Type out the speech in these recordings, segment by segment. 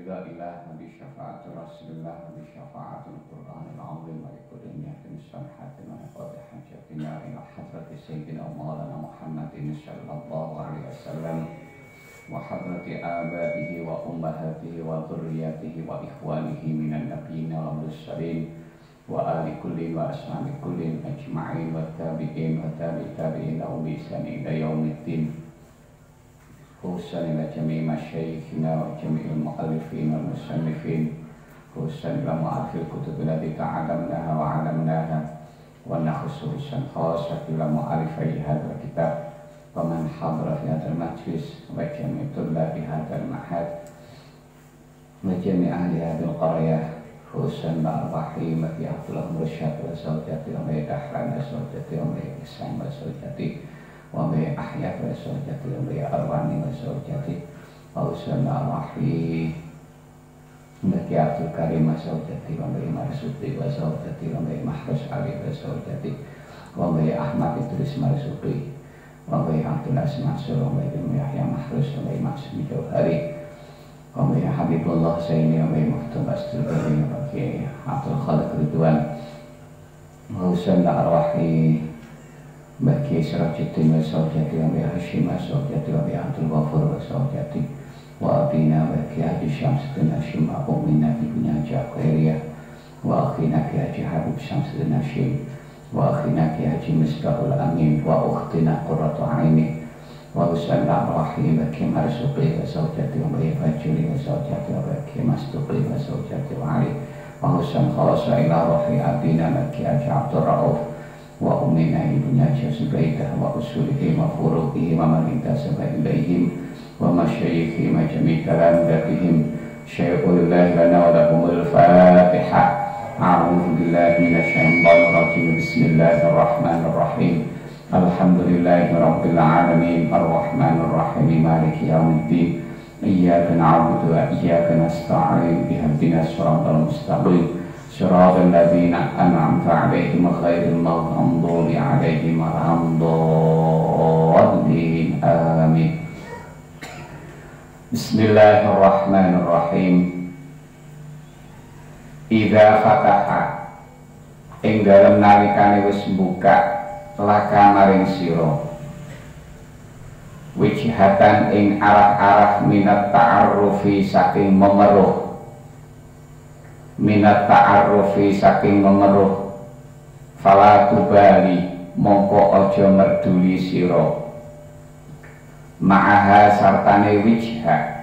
برضا الله وبشفاعة رسول الله وبشفاعة القرآن العظيم ولكل نية صالحة ونقضي حاجتنا إلى حضرة سيدنا ومولانا محمد صلى الله عليه وسلم وحضرة آبائه وأمهاته وذرياته وإخوانه من النبيين والمرسلين وآل كل وأصحاب كل أجمعين والتابعين وتابع التابعين بإحسان إلى يوم الدين. خصوصا إلى جميع مشايخنا وجميع المؤلفين والمصنفين، خصوصا إلى مؤلف الكتب التي تعلمناها وعلمناها، ونخصوصا خاصة إلى مؤلفي هذا الكتاب ومن حضر في هذا المجلس وجميع طلاب هذا المعهد وجميع أهل هذه القرية، خصوصا مع الرحيم في عبد الله مرشد وزوجته ومن دحران وزوجته ومن إحسان وزوجته ومن أحياء وزوجته ومن أروان وزوجته وخصوصا مع الرحيم بكي عبد الكريم وزوجته ومن مرسوطي وزوجته ومن محرس علي وزوجته ومن أحمد إدريس مرسوطي ومن عبد العزيز منصور ومن يحيى محرس ومن معصوم جوهري ومن حبيب الله زيني ومن مفتون أستربري ومن عبد الخالق رضوان وخصوصا مع الرحيم bagi Sirajuddin wa Saujati wa Hashim wa Saujati wa Abdul Ghafur wa Saujati wa Abina bagi Haji Syamsuddin Hashim wa Ummina ibunya Haji Aquaria wa akhina ki Haji Habib Syamsuddin Hashim wa akhina ki Haji Misbahul Amin wa ukhtina Qurratu Aini wa usallam rahim bagi Marsuqi wa Saujati wa Fajri wa Saujati wa bagi Masduqi wa Saujati wa Ali wa husan khalasa ila rohi Abina bagi Haji Abdul Rauf wa umina ibunya Jazubaidah wa usulihim wa furuqihim wa man intasaba ilaihim wa masyayikhim wa jami'alan datihim syai'ulillahi lana wa lahumul fatiha. A'udhu billahi minasyaitanir rajim. Bismillahirrahmanirrahim. Alhamdulillahi rabbil alamin arrahmanir rahim maliki yaumiddin iyyaka na'budu wa iyyaka nasta'in ihdinas siratal mustaqim صراط الذين أنعمت عليهم غير المغضوب عليهم ولا الضالين آمين. Bismillahirrahmanirrahim. Idza fataha ing dalem nalikane wis buka laka maring sira wijhatan ing arah-arah minat ta'arrufi saking memeruh minat ta'arrufi saking memeruh fala tubali mongko aja merduli sira ma'aha sartane wijha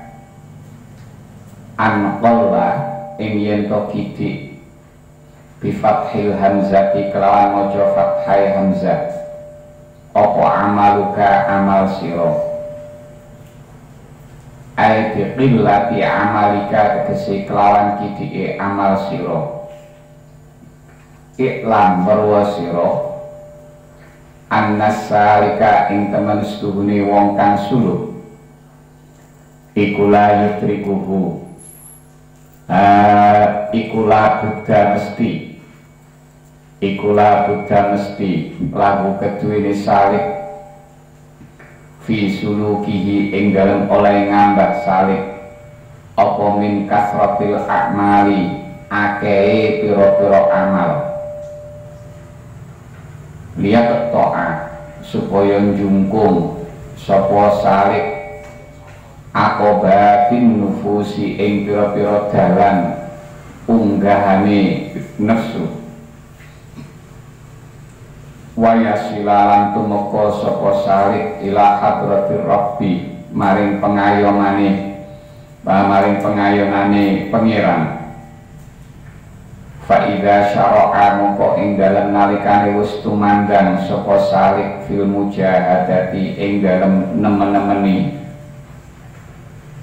an qalla ing yen to kidik bi fathil hamzati kelawan maca fathai hamzah apa amaluka amal sira ai biqillati amalika tegese kelawan kidike amal sira iklam merwa sira annasalika ing temen setuhune wong kang suluk ikula yutrikuhu ikula buddha mesti lagu keduwene salik fi sulukihi ing dalem oleh ngambah salik apa min kasratil a'mali akeh pira-pira amal lihat to'ah supaya njungkung sapa salik akobatin nufusi ing pira-pira dalan unggahane nafsu waya silalan tumeka sapa salik ila hadratir rabbi maring pengayomane pangeran fa idza syara'a mongko ing dalem nalikane wis tumandang sapa salik fil mujahadati ing dalem nemen-nemeni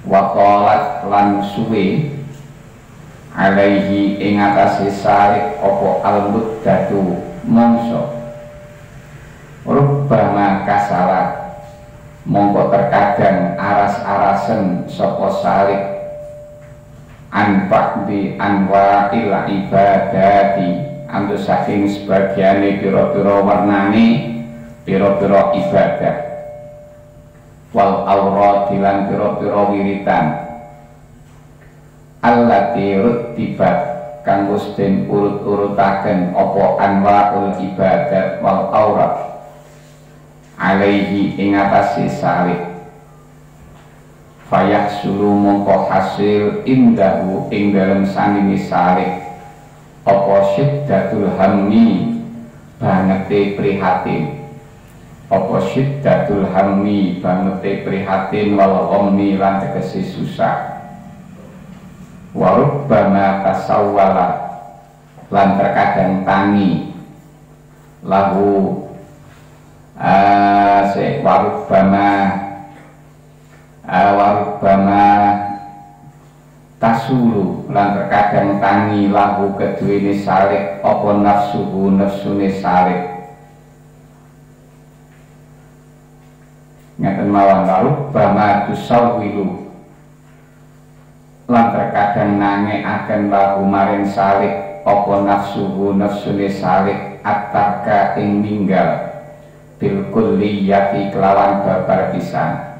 wa qalat lan suwe alaihi ing atase salik apa al-muddatu mongso rubbama kasala mongko terkadang aras-arasen sapa salik an ba'di anwa'il ibadati antu saking sebagiane pira-pira warnane pira-pira ibadah wal awrad lan pira-pira wiritan allati rutibat kang wis den urut-urutaken apa anwaul ibadat wal aurat alaihi ing atase salib fayahsulu mongko hasil indahu ing dalem sanine salib apa syiddatul hammi bangete prihatin apa syiddatul hammi bangete prihatin wal ghammi lan tegese susah wa rubbama tasawwala lan terkadang tangi lahu warubbama tasulu lan terkadang tangi lahu keduwene salib apa nafsune salib ngaten mawon warubbama tusawwilu lan terkadang nangeaken lahu maring salib apa nafsune salib atarka ing ninggal bil kulliyati kelawan babar pisan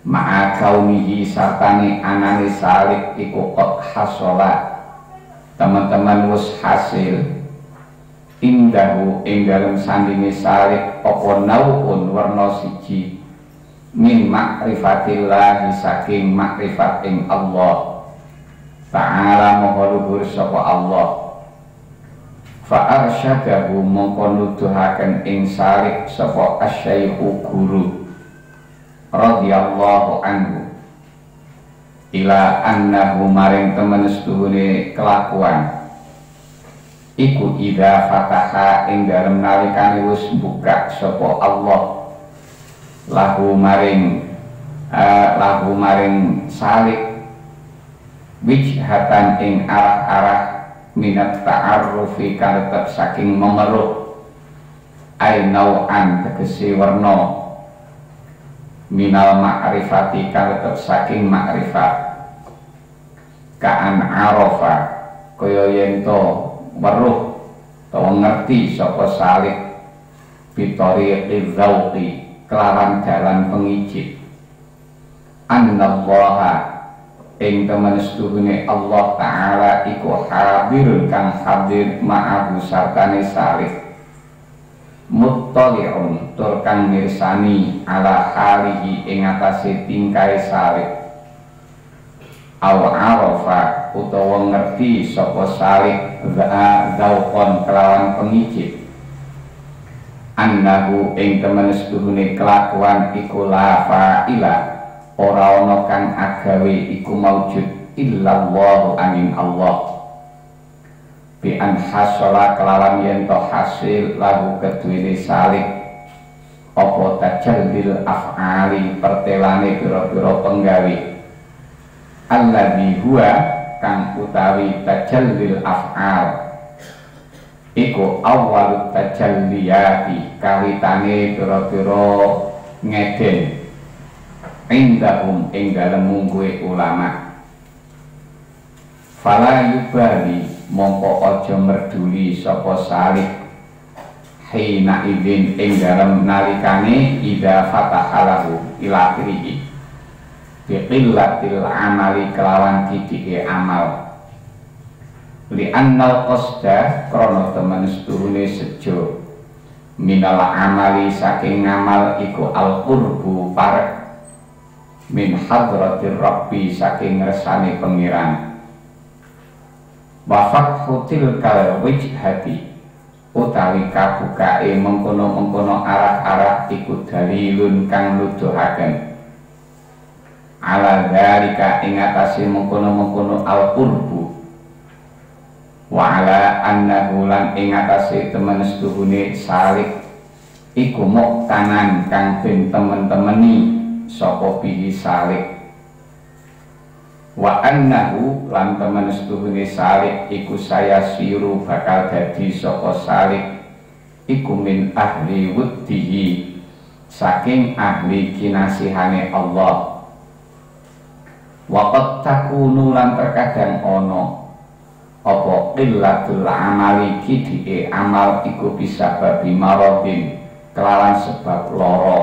ma'a kaunihi sartane anane salib iku qad hasola teman-teman wis hasil indahu ing dalem sandine salib apa nauun warna siji min ma'rifatillah saking makrifat ing Allah ta'ala moga luhur sapa Allah fa arsyadahu mongko nuduhaken ing salib sapa asyaikhu guru radhiyallahu anhu ila annahu maring temen setuhune kelakuan iku idza fataha ing dalem nalikane wis buka sapa Allah lahu maring salib wijhatan ing arah-arah minat ta'arrufi karetep saking memeruh ainau'an tegese werna minal ma'rifati karetep saking ma'rifat ka'an arofa kaya yen to weruh utawa ngerti sapa salib bitoriqi dzauqi kelawan dalan pengijik annallaha ing temen setuhune Allah Ta'ala iku hadirun kang hadir ma'ahu sartane salib muttali'un tur kang mirsani ala halihi ing atase tingkae salib aw arafa utawa ngerti sapa salib dzauqon kelawan pengijik annahu ing temen setuhune kelakuan iku la fa'ila ora ana kang agawe iku maujud illallah amin Allah bi an hasala kelawan yen to hasil lahu keduwene salib apa tajallil af'ali pertelane pira-pira penggawe alladzi huwa kang utawi tajallil af'al iku awwalut tajalliyati kawitane pira-pira ngeden indahum ing dalem mungguhe ulama fala yubali mongko aja merduli sapa salib hina idin ing dalem nalikane idza fatahalahu ila akhirih biqillatil amali kelawan titike amal li annal qasda krana temen seturune sejo minal amali saking ngamal iku al qurbu parek min hadratir rabbi saking ngersane pengiran wafat hutil kal wijhati utawi kabukae mengkono-mengkono arah-arah iku dalilun kang nuduhaken ala dzalika ing atase mengkono-mengkono al qurbu wa ala annahu lan ing atase temen setuhune salib iku muktanan kang ben temen-temeni sapa bihi salib wa annahu lan temen setuhune salib iku saya siru bakal dadi sapa salib iku min ahli wuddihi saking ahli kinasihane Allah wa qad takunu lan terkadang ana apa qillatul amali kidike amal iku bisa babi maradin kelawan sebab lara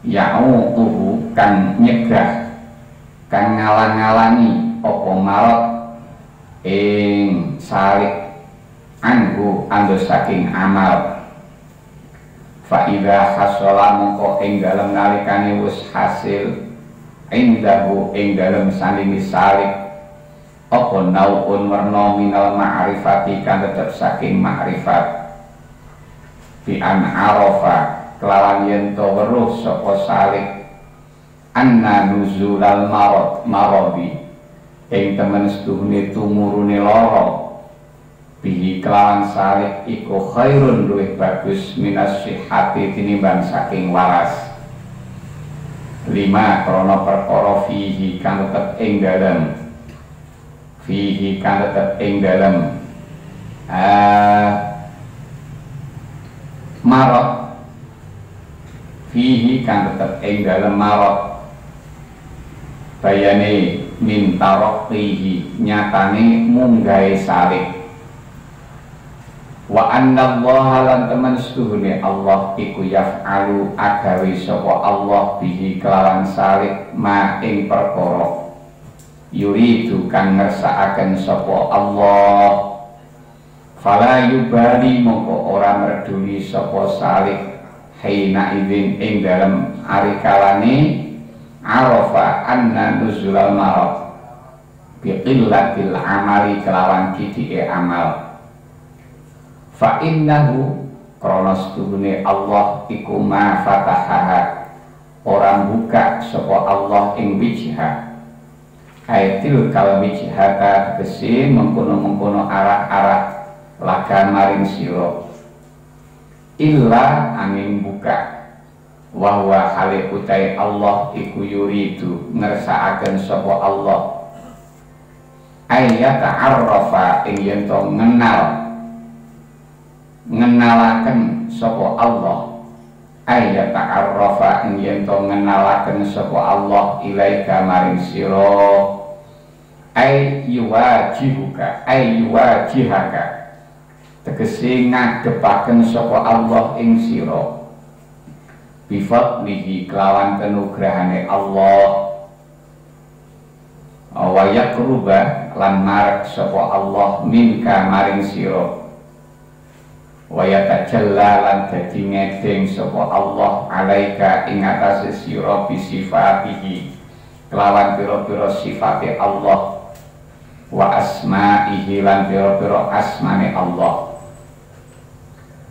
ya'utuhu kan nyegah kang ngalang-alangi apa marot ing salik anggo ando saking amal. Fa idza hasala mongko ing dalem nalikane wis hasil indahu ing dalem salimi salik apa naun warna minal ma'rifati kan tetep saking ma'rifat bi an arafa kelawan yen to weruh sapa salik anna nuzulal marodi ing temen setuhune tumurune lara bihi kelawan salik iku khairun luwih bagus minas sihati tinimbang saking waras. 5 krana perkara fihi kang tetep ing dalem fihi kang tetep ing dalem marot fihi kang tetep ing dalem marot bayane min taraqqihi nyatane munggahe salik wa anna Allah lan temen setuhune Allah iku yaf'alu agawe sapa Allah bihi kelawan salik ma ing perkara yuridu kang ngersakaken sapa Allah fala yubali mongko ora merduli sapa salik hina idzin ing dalem ari kalane arafa anna nuzulal marad bi qillatil amali kelawan kithike amal. Fa innahu krana setuhune Allah iku ma fatahaha orang buka sapa Allah ing wijha aitil kal wijhata besi mengkono-mengkono arah-arah laga maring sira illa angin buka wa huwa hale utai Allah iku yuridu ngersakaken sapa Allah ayata arrafa ing yen to ngenalaken sapa Allah ayata arrafa ing yen to ngenalaken sapa Allah ilaika maring sira ay yuwajihuka ay yuwajihaka tegese ngadepaken sapa Allah ing sira bifadlihi kelawan kenugrahane Allah wa yaqruba lan marek sapa Allah minka maring sira wa yatajalla lan dadi ngedeng sapa Allah alaika ing atase sira bisifatihi kelawan pira-pira sifate Allah wa asma'ihi lan pira-pira asmane Allah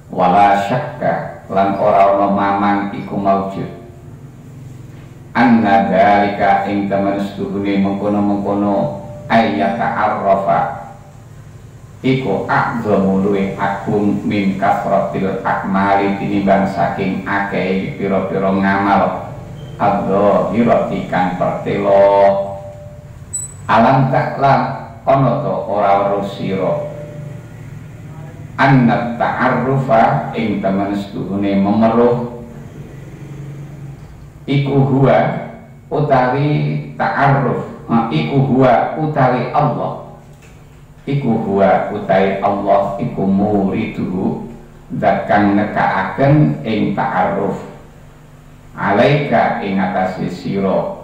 wala syakka lan ora ana mamang iku maujud anna dalika ing temen setuhune mengkono-mengkono ayata arrafa iku a'dhamu luwih agung min kasratil akmali tinimbang saking akeh pira-pira ngamal adzahirati kang pertelo alam taklam ana to ora weruh sira anna ta'arrufa ing temen setuhune memeruh iku huwa utawi ta'arruf iku huwa utawi Allah iku huwa utai Allah iku muriduhu zat kang nekaaken ing ta'arruf alaika ing atase sira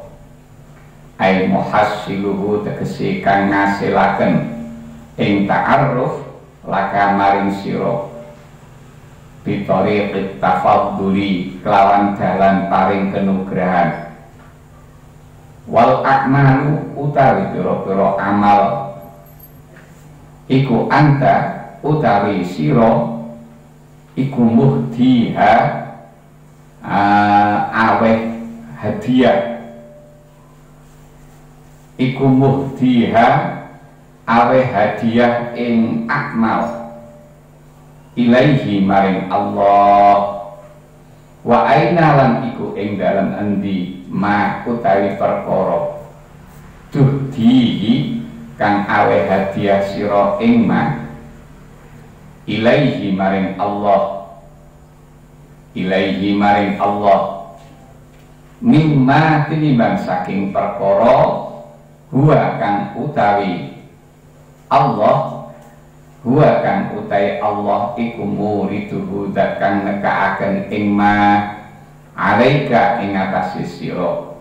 ai muhassiluhu tegese kang ngasilaken ing ta'arruf laka maring sira bitariqit tafadduli kelawan dalan paring kenugrahan wal a'malu utawi pira-pira amal iku anta utawi sira iku muhdiha aweh hadiah iku muhdiha aweh hadiah ing akmal ilaihi maring Allah wa aina lan iku ing dalem endi ma utawi perkara tuhdihi kang awe hadiah sira ing ma ilaihi maring Allah ilaihi maring Allah mimma tinimbang saking perkara huwa kang utawi Allah huwa kang utai Allah iku muriduhu dat kang nekaaken ing ma alaika ing atase sira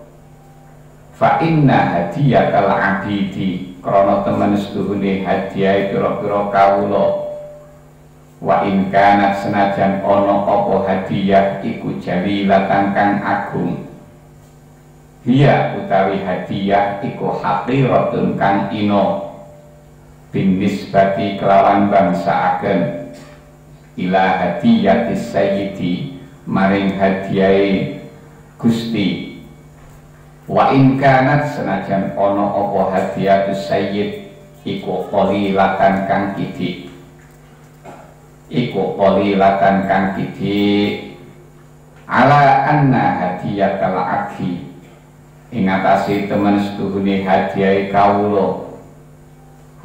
fa inna hadiyatal abidi krana temen setuhune hadiah pira-pira kawula wa in kana senajan ana apa hadiah iku jalilatan kang agung hiya utawi hadiah iku haqiratun kang ino bin nisbati kelawan bangsaaken ila hadiyatis sayyidi maring hadiah Gusti wa in kanat senajan ana apa hadiyatus sayyid iku qalilatan kang kidik iku qalilatan kang kidik ala anna hadiyatal akhi ing atase temen setuhune hadiah kawula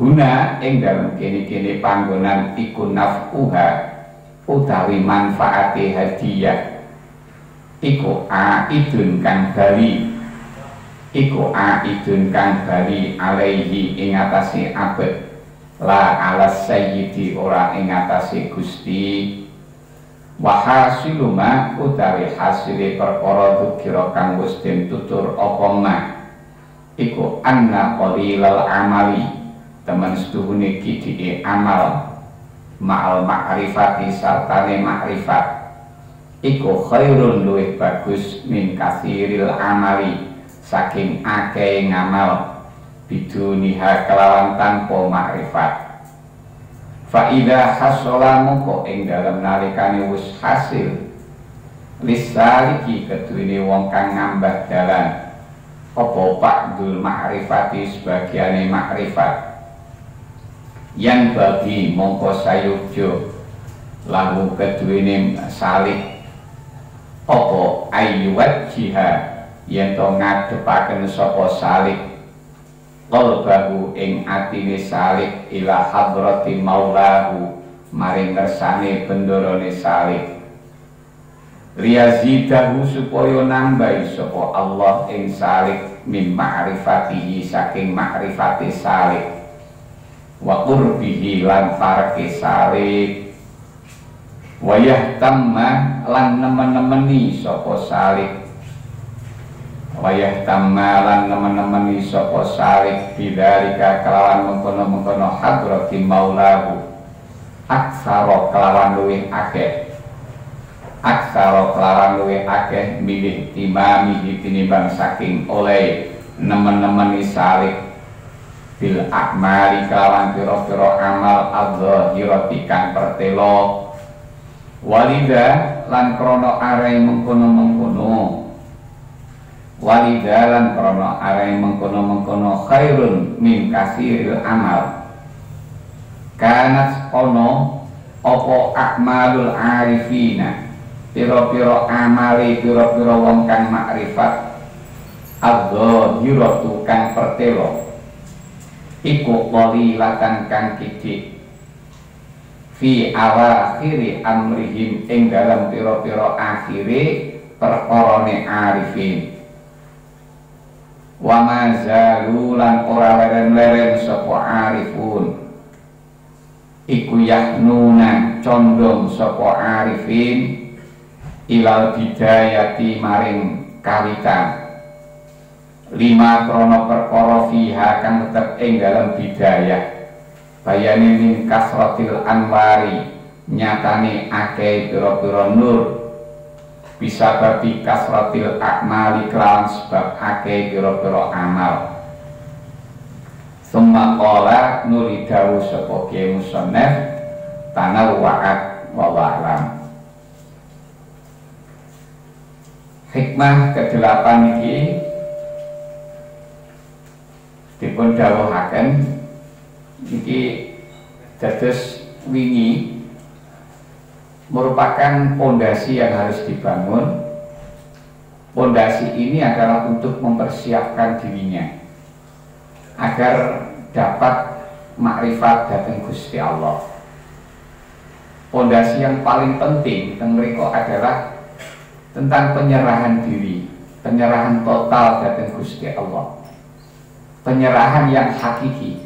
huna ing dalem kene-kene panggonan iku naf'uha utawi manfaate hadiah iku aidun kang bali iku aidun kang bali alaihi ing atase abet la ala sayyidi ora ing atase Gusti wa hasiluma utawi hasile perkara dukira kang wis den tutur apa mah iku anna qalilal amali temen setuhune kidike amal ma'al ma'rifati sartane ma'rifat iku khairun luwih bagus min kasiril amali saking akeh ngamal biduniha kelawan tanpa makrifat fa idza hasala moko ing dalem nalikane wis hasil lisaliki keduwene wong kang ngambah dalan apa ba'dul makrifati sebagiane makrifat yang bagi mongko sayukjo lahu keduwene salik apa ayyuwat jihad yen to ngadepaken sapa salik qalbahu ing atine salik ila hadrati maulahu maring ngersane bendorone salik liyazidahu supaya nambahi sapa Allah ing salik min ma'rifatihi saking ma'rifati salik wa qurbihi lan farqi salik wa yahtamma lan nemen-nemeni sapa salik wayah tamalan nemen-nemeni sapa salik bidzalika kelawan mengkono-mengkono hadrati maulahu aksara kelawan luwih akeh milih timami tinimbang saking oleh nemen-nemeni salik bil akmali kelawan pira-pira amal adzahirati kang pertelo walida lan krana are mengkono-mengkono walidalan krono arai mengkono-mengkono khairun min kasiril amal kanat ono opo akmalul arifina piro-piro amali piro-piro wong kang makrifat adzahiratu kang pertelo iku qalilatan kang kidik fi awakhiri amrihim ing dalam piro-piro akhire perkorone arifin wa mazalulan ora leren-leren sapa arifun iku yahnuna condong sapa arifin ilal bidayati maring kawitan lima krono perkara fiha kang tetep ing dalam bidayah bayane min kasratil anwari nyatane akeh pira-pira nur bisa babi kasratil akmali kelawan sebab akeh pira-pira amal summa qala nuridawu sapa ke musannaf tanawwa'at wallahu a'lam. Hikmah ke-8 iki dipun dawuhaken iki dados wingi merupakan pondasi yang harus dibangun. Pondasi ini adalah untuk mempersiapkan dirinya agar dapat makrifat datang Gusti Allah. Pondasi yang paling penting teng mriku adalah tentang penyerahan diri, penyerahan total datang Gusti Allah. Penyerahan yang hakiki.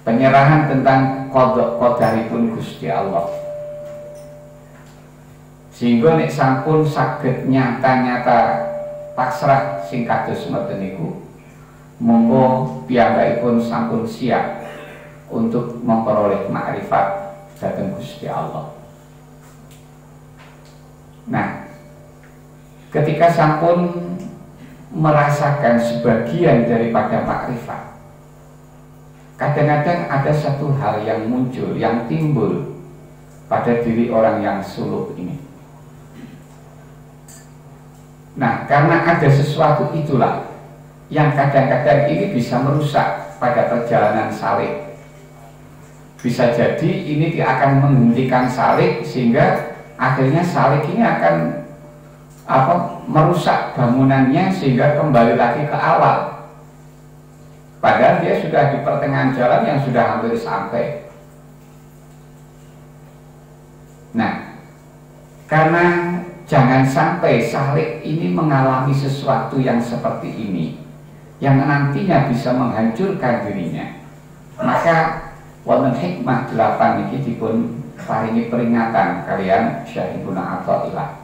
Penyerahan tentang qadaripun Gusti Allah. Sehingga nek sampun saged nyata-nyata pasrah sing kados ngoten niku monggo piyambakipun sampun siap untuk memperoleh makrifat dhateng Gusti Allah. Nah, ketika sampun merasakan sebagian daripada makrifat, kadang-kadang ada satu hal yang muncul, yang timbul pada diri orang yang suluk ini. Nah, karena ada sesuatu itulah yang kadang-kadang ini bisa merusak pada perjalanan salik. Bisa jadi ini akan menghentikan salik sehingga akhirnya salik ini akan merusak bangunannya sehingga kembali lagi ke awal. Padahal dia sudah di pertengahan jalan yang sudah hampir sampai. Nah, karena jangan sampai salik ini mengalami sesuatu yang seperti ini, yang nantinya bisa menghancurkan dirinya, maka wonten hikmah 8 iki dipun paringi peringatan kalian Syahibuna Athaillah.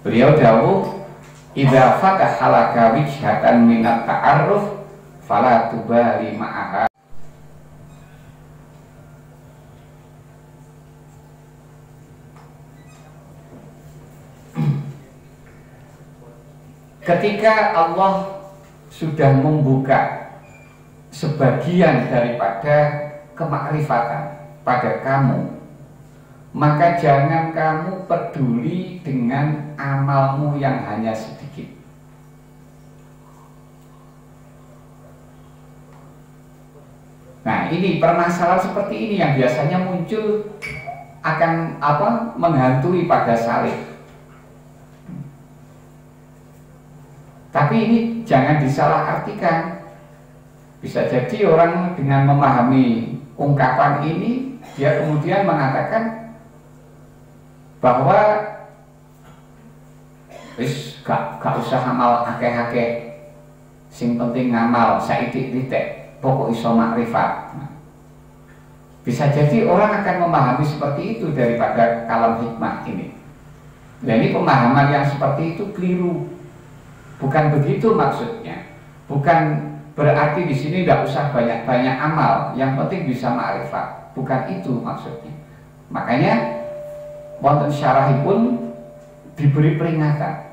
Beliau dawuh, idza fataha laka wijhatan minat ta'arruf fala tubali ma'aha. Ketika Allah sudah membuka sebagian daripada kemakrifatan pada kamu, maka jangan kamu peduli dengan amalmu yang hanya sedikit. Nah, ini permasalahan seperti ini yang biasanya muncul akan menghantui pada salik. Tapi ini jangan disalahartikan. Bisa jadi orang dengan memahami ungkapan ini, dia kemudian mengatakan bahwa gak usah amal akeh-akeh, sing penting ngamal saidik-idik, pokok iso makrifat. Bisa jadi orang akan memahami seperti itu daripada kalam hikmah ini. Nah, ini pemahaman yang seperti itu keliru. Bukan begitu maksudnya. Bukan berarti di sini tidak usah banyak-banyak amal, yang penting bisa makrifat. Bukan itu maksudnya. Makanya wonten syarahipun diberi peringatan.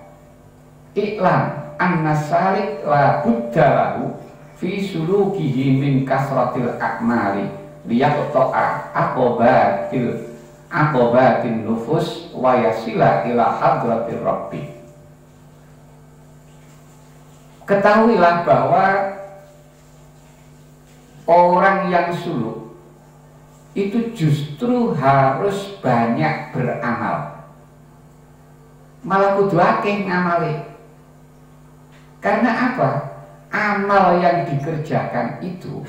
Iklan an-nasalik la budda lahu fi sulukihi min kasratil akmali liyaqta'a aqobatin nufus wa yasila ila hadratir rabbi. Ketahuilah bahwa orang yang suluk itu justru harus banyak beramal, malah kudu akeh ngamali. Karena apa? Amal yang dikerjakan itu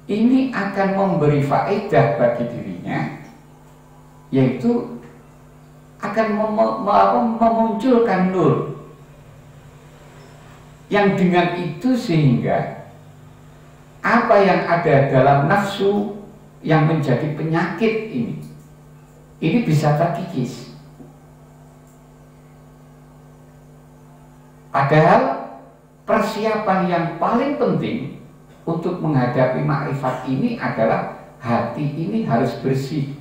ini akan memberi faedah bagi dirinya, yaitu akan memunculkan nur, yang dengan itu sehingga apa yang ada dalam nafsu yang menjadi penyakit ini bisa terkikis. Padahal persiapan yang paling penting untuk menghadapi makrifat ini adalah hati ini harus bersih.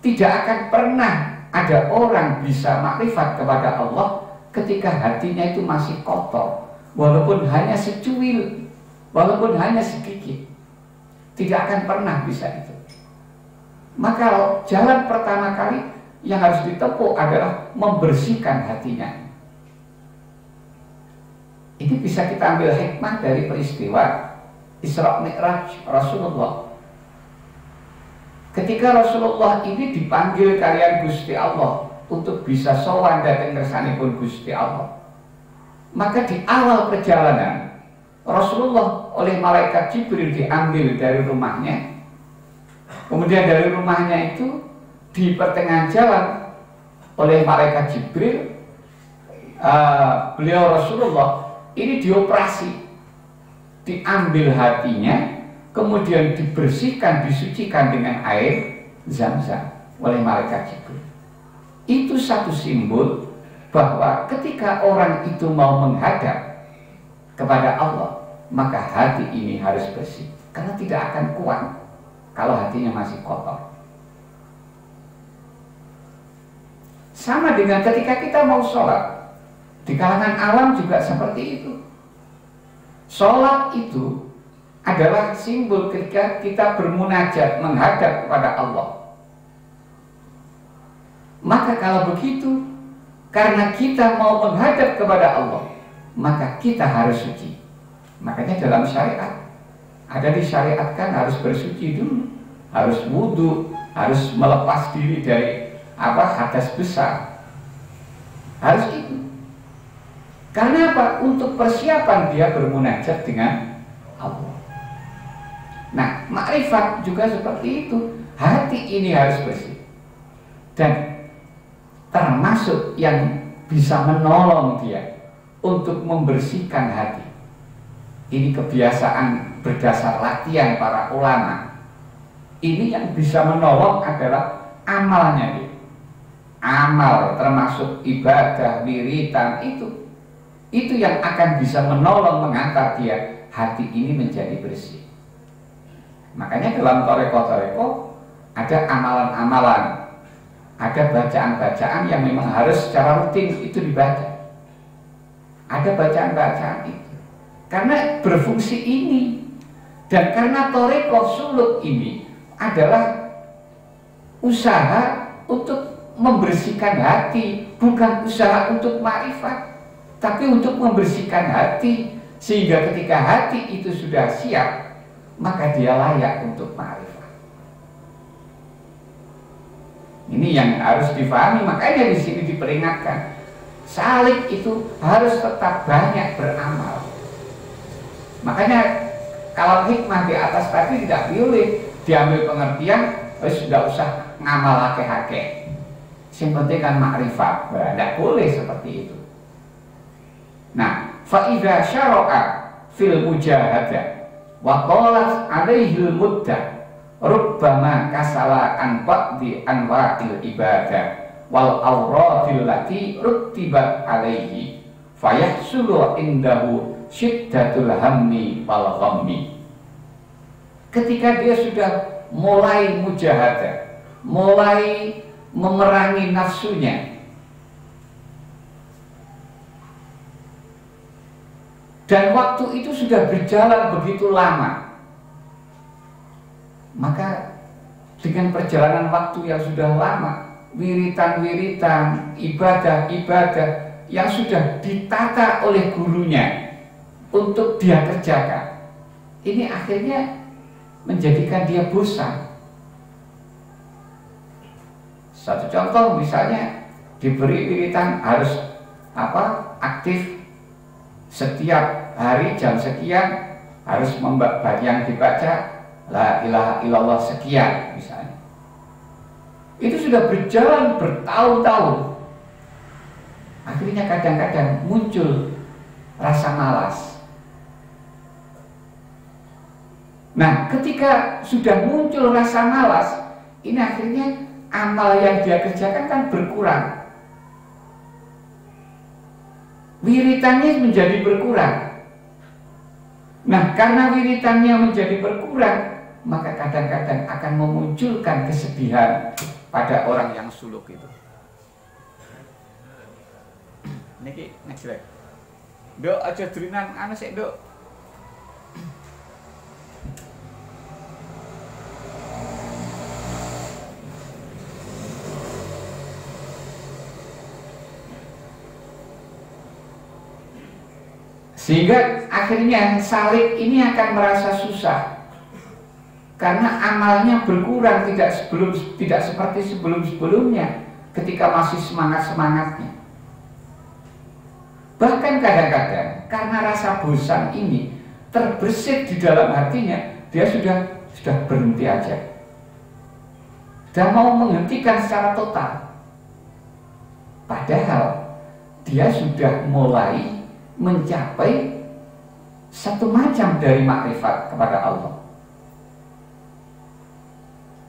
Tidak akan pernah ada orang bisa makrifat kepada Allah ketika hatinya itu masih kotor, walaupun hanya secuil, walaupun hanya sedikit, tidak akan pernah bisa itu. Maka jalan pertama kali yang harus ditempuh adalah membersihkan hatinya. Ini bisa kita ambil hikmah dari peristiwa Isra Mi'raj Rasulullah. Ketika Rasulullah ini dipanggil kalian Gusti Allah untuk bisa sowan datang kersanipun Gusti Allah, maka di awal perjalanan Rasulullah oleh malaikat Jibril diambil dari rumahnya. Kemudian dari rumahnya itu di pertengahan jalan oleh malaikat Jibril, beliau Rasulullah ini dioperasi, diambil hatinya, kemudian dibersihkan, disucikan dengan air Zam-Zam oleh malaikat Jibril. itu satu simbol bahwa ketika orang itu mau menghadap kepada Allah, maka hati ini harus bersih, karena tidak akan kuat kalau hatinya masih kotor. Sama dengan ketika kita mau sholat, di kalangan awam juga seperti itu. Sholat itu adalah simbol ketika kita bermunajat menghadap kepada Allah. Maka kalau begitu, karena kita mau menghadap kepada Allah, maka kita harus suci. Makanya dalam syariat ada disyariatkan harus bersuci dulu, harus wudhu, harus melepas diri dari hadas besar. Harus itu. Karena apa? Untuk persiapan dia bermunajat dengan Allah. Nah, makrifat juga seperti itu. Hati ini harus bersih. Dan termasuk yang bisa menolong dia untuk membersihkan hati. Ini kebiasaan berdasar latihan para ulama. Ini yang bisa menolong adalah amalnya dia. Amal termasuk ibadah, wiritan itu yang akan bisa menolong mengantar dia hati ini menjadi bersih. Makanya dalam toreko-toreko ada amalan-amalan, ada bacaan-bacaan yang memang harus secara rutin itu dibaca. Ada bacaan-bacaan itu karena berfungsi ini, dan karena toreko suluk ini adalah usaha untuk membersihkan hati, bukan usaha untuk ma'rifat, tapi untuk membersihkan hati, sehingga ketika hati itu sudah siap, maka dia layak untuk ma'rifat. Ini yang harus difahami. Makanya di sini diperingatkan, salik itu harus tetap banyak beramal. Makanya kalau hikmah di atas tadi tidak boleh diambil pengertian sudah usah ngamal hake-hake, yang penting kan makrifat. Tidak boleh seperti itu. Nah, fa'idha syara'a fil mujahadah wa qalat alaihil muddah rubbama kasala an ba'di anwa'il ibadah wal awradil lati ruttibat alaihi fayahsulu indahu syiddatul hammi wal ghammi. Ketika dia sudah mulai mujahadah, mulai memerangi nafsunya, dan waktu itu sudah berjalan begitu lama, maka dengan perjalanan waktu yang sudah lama, wiritan-wiritan, ibadah-ibadah yang sudah ditata oleh gurunya untuk dia kerjakan, ini akhirnya menjadikan dia bosan. Satu contoh misalnya, diberi wiritan harus aktif setiap hari jam sekian, harus yang dibaca la ilaha illallah sekian misalnya. Itu sudah berjalan bertahun-tahun. Akhirnya kadang-kadang muncul rasa malas. Nah, ketika sudah muncul rasa malas, ini akhirnya amal yang dia kerjakan kan berkurang. Wiritannya menjadi berkurang. Nah, karena wiritannya menjadi berkurang, maka kadang-kadang akan memunculkan kesedihan pada orang yang suluk itu. Niki next slide. Dok, aja durinan sik, Dok. Sehingga akhirnya salik ini akan merasa susah karena amalnya berkurang, tidak seperti sebelum-sebelumnya ketika masih semangat-semangatnya. Bahkan kadang-kadang karena rasa bosan ini terbersit di dalam hatinya, dia sudah berhenti aja dan mau menghentikan secara total. Padahal dia sudah mulai mencapai satu macam dari makrifat kepada Allah.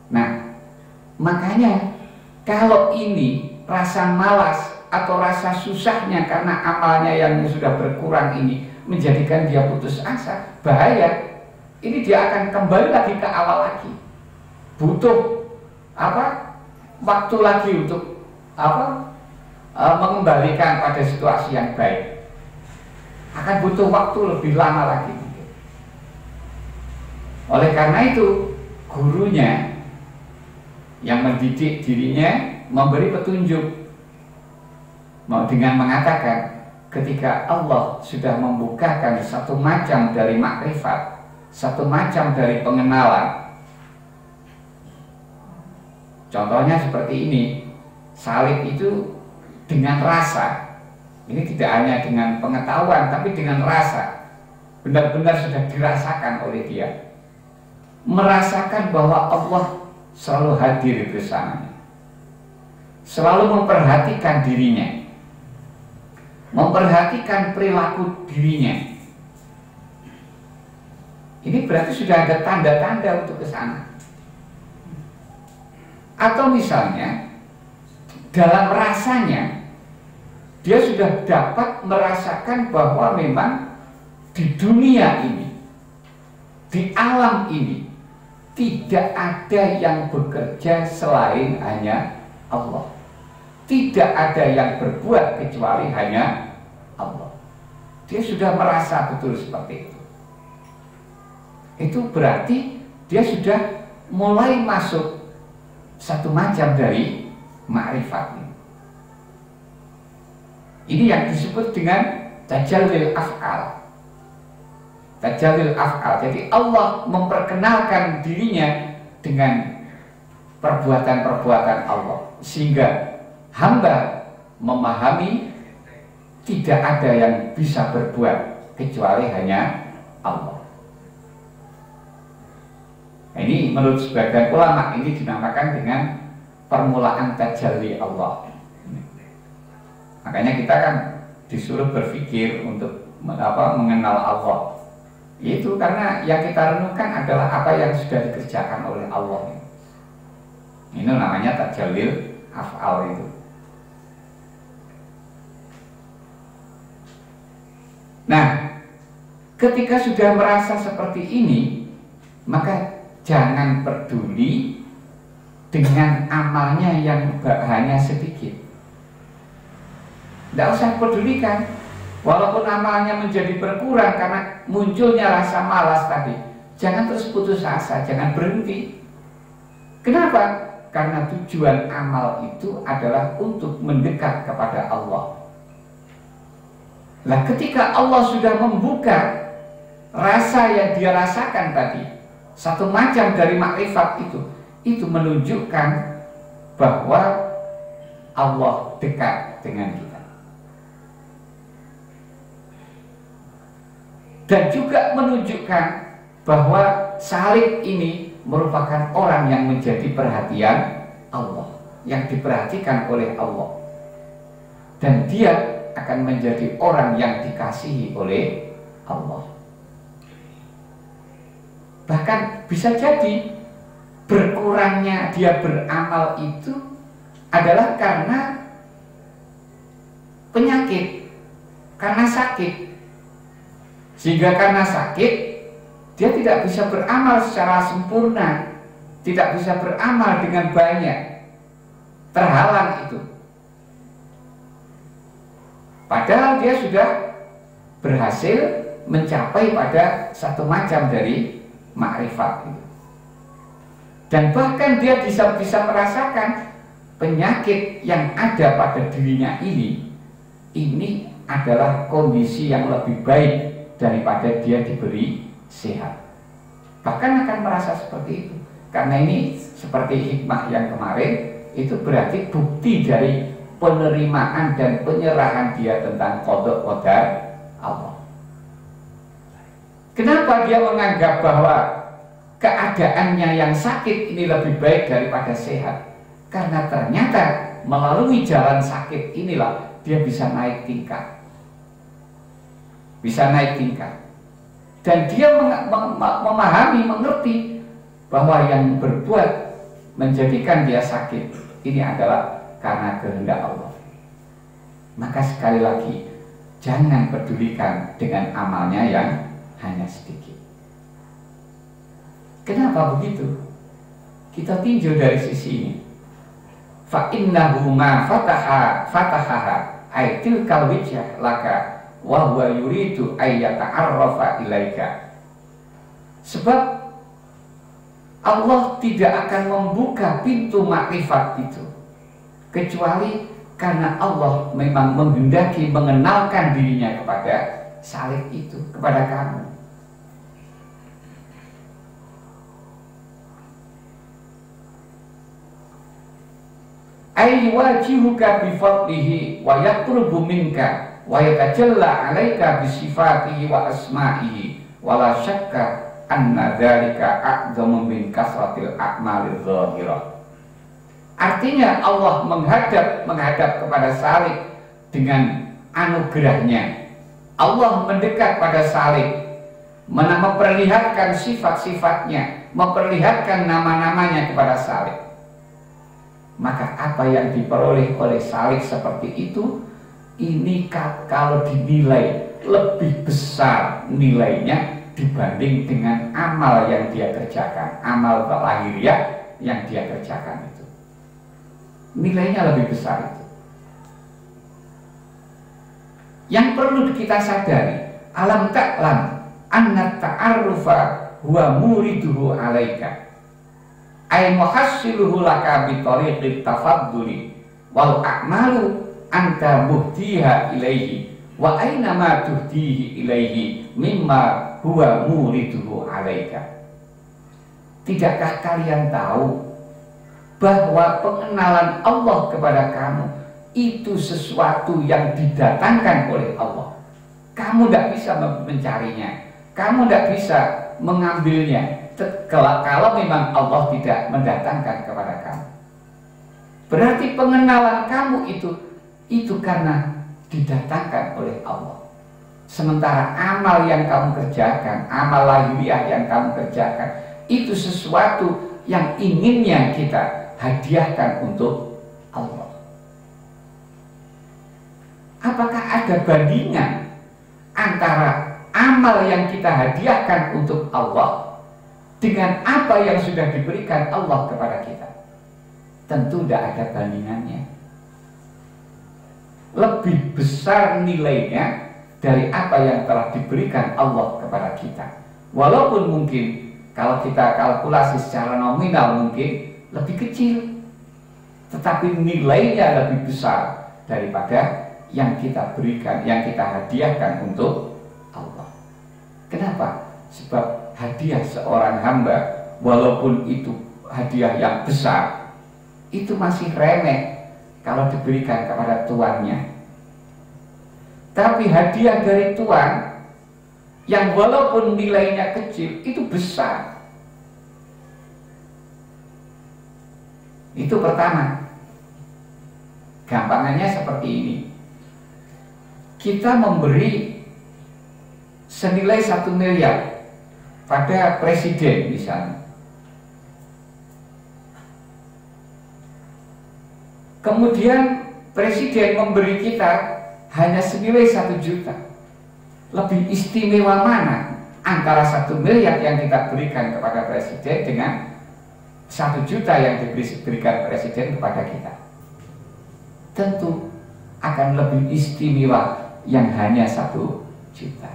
Nah, makanya kalau ini rasa malas atau rasa susahnya karena amalnya yang sudah berkurang ini menjadikan dia putus asa, bahaya. Ini dia akan kembali lagi ke awal lagi. Butuh waktu lagi untuk mengembalikan pada situasi yang baik. Akan butuh waktu lebih lama lagi. Oleh karena itu, gurunya yang mendidik dirinya memberi petunjuk dengan mengatakan, ketika Allah sudah membukakan satu macam dari makrifat, satu macam dari pengenalan. Contohnya seperti ini, salib itu dengan rasa. Ini tidak hanya dengan pengetahuan, tapi dengan rasa. Benar-benar sudah dirasakan oleh dia. Merasakan bahwa Allah selalu hadir bersamanya. Selalu memperhatikan dirinya. Memperhatikan perilaku dirinya. Ini berarti sudah ada tanda-tanda untuk ke sana. Atau misalnya dalam rasanya dia sudah dapat merasakan bahwa memang di dunia ini, di alam ini, tidak ada yang bekerja selain hanya Allah. Tidak ada yang berbuat kecuali hanya Allah. Dia sudah merasa betul seperti itu. Itu berarti dia sudah mulai masuk satu macam dari ma'rifat. Ini yang disebut dengan tajallil af'al. Tajallil af'al. Jadi Allah memperkenalkan dirinya dengan perbuatan-perbuatan Allah, sehingga hamba memahami tidak ada yang bisa berbuat kecuali hanya Allah. Ini menurut sebagian ulama ini dinamakan dengan permulaan tajalli Allah. Makanya kita kan disuruh berpikir untuk mengenal Allah. Itu karena yang kita renungkan adalah apa yang sudah dikerjakan oleh Allah. Ini namanya tajallil af'al itu. Nah, ketika sudah merasa seperti ini, maka jangan peduli dengan amalnya yang hanya sedikit. Tidak usah pedulikan. Walaupun amalnya menjadi berkurang karena munculnya rasa malas tadi, jangan terus putus asa, jangan berhenti. Kenapa? Karena tujuan amal itu adalah untuk mendekat kepada Allah. Nah, ketika Allah sudah membuka rasa yang dia rasakan tadi, satu macam dari makrifat itu menunjukkan bahwa Allah dekat dengan kita. Dan juga menunjukkan bahwa salib ini merupakan orang yang menjadi perhatian Allah, yang diperhatikan oleh Allah. Dan dia akan menjadi orang yang dikasihi oleh Allah. Bahkan bisa jadi berkurangnya dia beramal itu adalah karena penyakit, karena sakit. Sehingga karena sakit dia tidak bisa beramal secara sempurna, tidak bisa beramal dengan banyak, terhalang itu. Padahal dia sudah berhasil mencapai pada satu macam dari makrifat itu. Dan bahkan dia bisa merasakan penyakit yang ada pada dirinya ini adalah kondisi yang lebih baik daripada dia diberi sehat. Bahkan akan merasa seperti itu. Karena ini seperti hikmah yang kemarin, itu berarti bukti dari penerimaan dan penyerahan dia tentang qada qadar Allah. Kenapa dia menganggap bahwa keadaannya yang sakit ini lebih baik daripada sehat? Karena ternyata melalui jalan sakit inilah dia bisa naik tingkat. Bisa naik tingkat. Dan dia memahami, mengerti bahwa yang berbuat menjadikan dia sakit ini adalah karena kehendak Allah. Maka sekali lagi, jangan pedulikan dengan amalnya yang hanya sedikit. Kenapa begitu? Kita tinjau dari sisi ini. Fa innahu ma fatahaha ay tilkal wijah laka wa huwa yuridu ay yata'arrafa ilaika. Sebab Allah tidak akan membuka pintu makrifat itu kecuali karena Allah memang menghendaki mengenalkan dirinya kepada Salik itu, kepada kamu. Ay wajihuka bi fadlihi wa yatlubu minka wa yatajalla 'alaika bi sifatihi wa asma'ihi wa la syakka anna dzalika a'dhamu min kasratil a'malil zahirah. Artinya Allah menghadap kepada Salik dengan anugerahnya. Allah mendekat pada Salik, memperlihatkan sifat-sifatnya, memperlihatkan nama-namanya kepada Salik. Maka apa yang diperoleh oleh Salik seperti itu, ini kalau dinilai lebih besar nilainya dibanding dengan amal yang dia kerjakan, amal lahiriah yang dia kerjakan itu. Nilainya lebih besar itu. Yang perlu kita sadari, alam ta'lam anna ta'arrufa huwa muriduhu alaika ay muhassiluhu laka bi tariqit tafadduli wal a'malu anta muhdiha ilaihi wa aina ma tuhdihi ilaihi mimma huwa muriduhu alaika. Tidakkah kalian tahu bahwa pengenalan Allah kepada kamu itu sesuatu yang didatangkan oleh Allah. Kamu tidak bisa mencarinya, kamu tidak bisa mengambilnya kalau memang Allah tidak mendatangkan kepada kamu. Berarti pengenalan kamu itu karena didatangkan oleh Allah. Sementara amal yang kamu kerjakan, amal lahiriah yang kamu kerjakan, itu sesuatu yang inginnya kita hadiahkan untuk Allah. Apakah ada bandingan antara amal yang kita hadiahkan untuk Allah dengan apa yang sudah diberikan Allah kepada kita? Tentu tidak ada bandingannya. Lebih besar nilainya dari apa yang telah diberikan Allah kepada kita. Walaupun mungkin kalau kita kalkulasi secara nominal mungkin lebih kecil, tetapi nilainya lebih besar daripada yang kita berikan, yang kita hadiahkan untuk Allah. Kenapa? Sebab hadiah seorang hamba, walaupun itu hadiah yang besar, itu masih remeh kalau diberikan kepada tuannya. Tapi hadiah dari Tuhan yang walaupun nilainya kecil, itu besar. Itu pertama. Gampangannya seperti ini. Kita memberi senilai 1 miliar pada presiden misalnya. Kemudian presiden memberi kita hanya senilai 1 juta. Lebih istimewa mana antara 1 miliar yang kita berikan kepada presiden dengan 1 juta yang diberikan presiden kepada kita? Tentu akan lebih istimewa yang hanya 1 juta.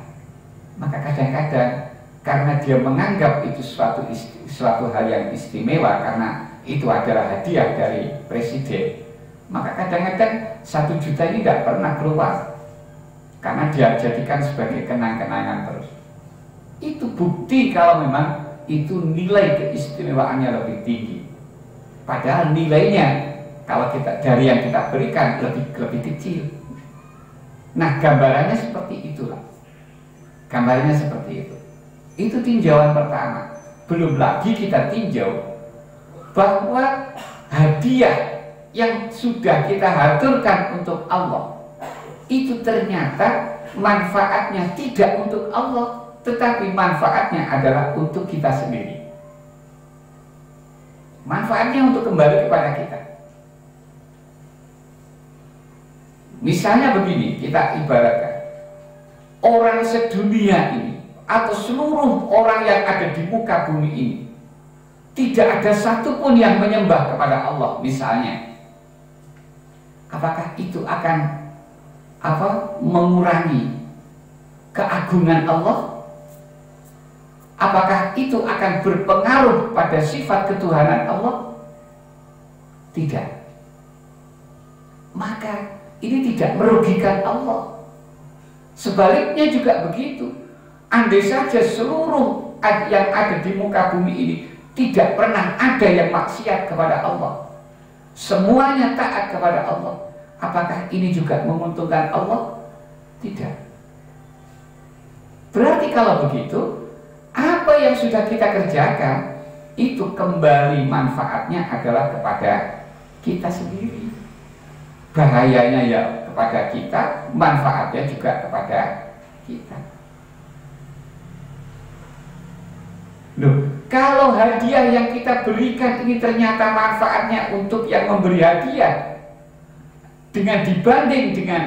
Maka kadang-kadang karena dia menganggap itu suatu hal yang istimewa, karena itu adalah hadiah dari presiden, maka kadang-kadang 1 juta ini tidak pernah keluar, karena dia jadikan sebagai kenang-kenangan terus. Itu bukti kalau memang itu nilai keistimewaannya lebih tinggi. Padahal nilainya kalau kita dari yang kita berikan lebih kecil. Nah, gambarannya seperti itulah. Gambarnya seperti itu. Itu tinjauan pertama. Belum lagi kita tinjau bahwa hadiah yang sudah kita haturkan untuk Allah itu ternyata manfaatnya tidak untuk Allah, tetapi manfaatnya adalah untuk kita sendiri. Manfaatnya untuk kembali kepada kita. Misalnya begini, kita ibaratkan orang sedunia ini atau seluruh orang yang ada di muka bumi ini, tidak ada satupun yang menyembah kepada Allah misalnya, apakah itu akan mengurangi keagungan Allah? Apakah itu akan berpengaruh pada sifat ketuhanan Allah? Tidak. Maka ini tidak merugikan Allah. Sebaliknya juga begitu. Andai saja seluruh yang ada di muka bumi ini tidak pernah ada yang maksiat kepada Allah, semuanya taat kepada Allah, apakah ini juga menguntungkan Allah? Tidak. Berarti kalau begitu, apa yang sudah kita kerjakan itu kembali manfaatnya adalah kepada kita sendiri. Bahayanya ya kepada kita, manfaatnya juga kepada kita. Loh, kalau hadiah yang kita berikan ini ternyata manfaatnya untuk yang memberi hadiah dengan dibanding dengan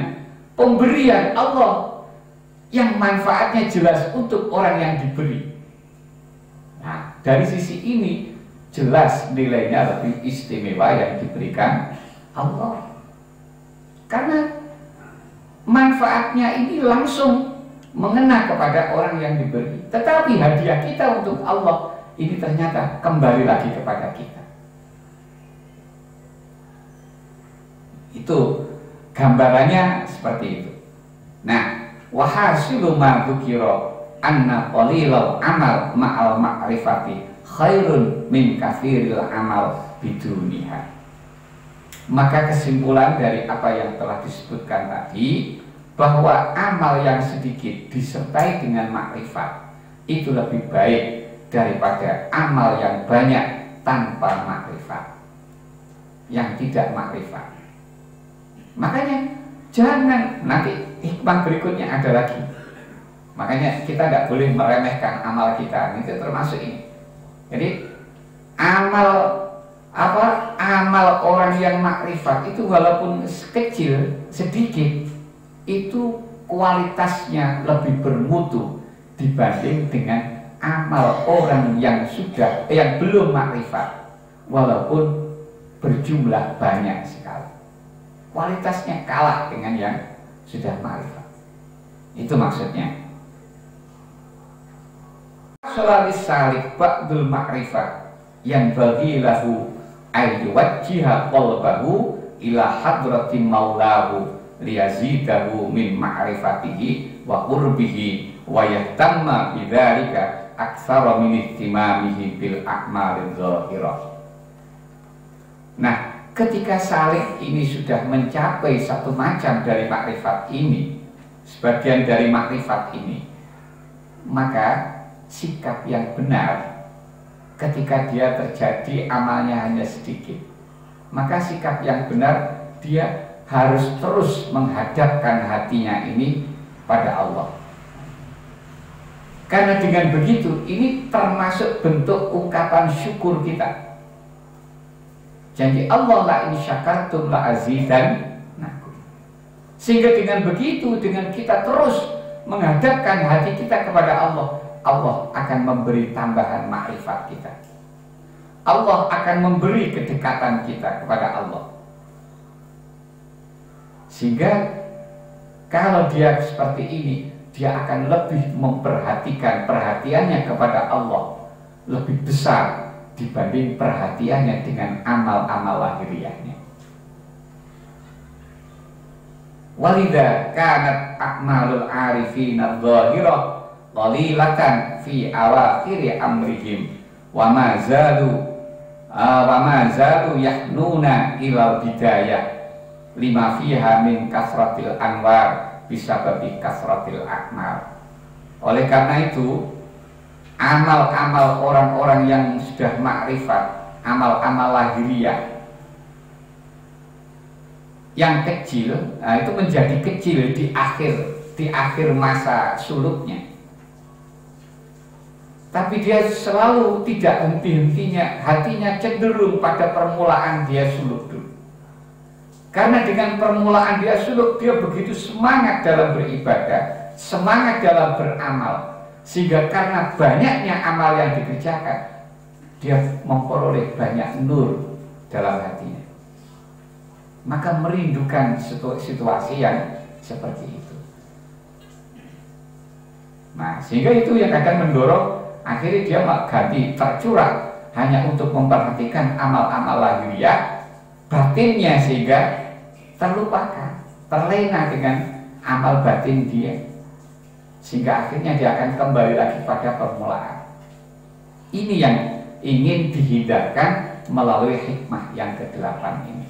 pemberian Allah yang manfaatnya jelas untuk orang yang diberi. Nah, dari sisi ini jelas nilainya lebih istimewa yang diberikan Allah. Karena manfaatnya ini langsung mengena kepada orang yang diberi. Tetapi hadiah kita untuk Allah ini ternyata kembali lagi kepada kita. Itu gambarannya seperti itu. Nah, wahasilu ma dzukira anna qalilal amal ma'al ma'rifati khairun min katsiril amal biduniha. Maka kesimpulan dari apa yang telah disebutkan tadi, bahwa amal yang sedikit disertai dengan makrifat itu lebih baik daripada amal yang banyak tanpa makrifat, yang tidak makrifat. Makanya jangan, nanti hikmah berikutnya ada lagi. Makanya kita tidak boleh meremehkan amal kita, itu termasuk ini. Jadi amal orang yang makrifat itu walaupun kecil, sedikit, itu kualitasnya lebih bermutu dibanding dengan amal orang yang belum makrifat, walaupun berjumlah banyak sekali. Kualitasnya kalah dengan yang sudah makrifat. Itu maksudnya. Solalis salik ba'dul makrifat yang bagi lahu ayyuwajjiha qalbahu ila hadrati maulahu liyazidahu min ma'rifatihi wa qurbihi wa yahtamma bidzalika aktsara min ihtimamihi bil a'malidz dzahirah. Nah, ketika salik ini sudah mencapai satu macam dari makrifat ini, sebagian dari makrifat ini, maka sikap yang benar ketika dia terjadi amalnya hanya sedikit, maka sikap yang benar dia harus terus menghadapkan hatinya ini pada Allah. Karena dengan begitu ini termasuk bentuk ungkapan syukur kita. Janji Allah, la in syakartum la azidannakum. Sehingga dengan begitu, dengan kita terus menghadapkan hati kita kepada Allah, Allah akan memberi tambahan makrifat kita. Allah akan memberi kedekatan kita kepada Allah. Sehingga kalau dia seperti ini, dia akan lebih memperhatikan, perhatiannya kepada Allah lebih besar dibanding perhatiannya dengan amal-amal lahiriahnya. Walidha kanat a'malul arifina dhahirah qalilatan fi awakhiri amrihim wa ma zalu yahnuna ilal bidayah lima fiha min kasratil anwar bisababi kasratil akmal. Oleh karena itu, amal-amal orang-orang yang sudah makrifat, amal-amal lahiriah yang kecil, nah itu menjadi kecil di akhir masa suluknya. Tapi dia selalu tidak henti-hentinya, hatinya cenderung pada permulaan dia suluk dulu. Karena dengan permulaan dia suluk, dia begitu semangat dalam beribadah, semangat dalam beramal, sehingga karena banyaknya amal yang dikerjakan, dia memperoleh banyak nur dalam hatinya. Maka merindukan situasi yang seperti itu. Nah, sehingga itu yang akan mendorong akhirnya dia ganti tercurah hanya untuk memperhatikan amal-amal lahiriah, batinnya sehingga terlupakan, terlena dengan amal batin dia, sehingga akhirnya dia akan kembali lagi pada permulaan. Ini yang ingin dihindarkan melalui hikmah yang ke-8 ini.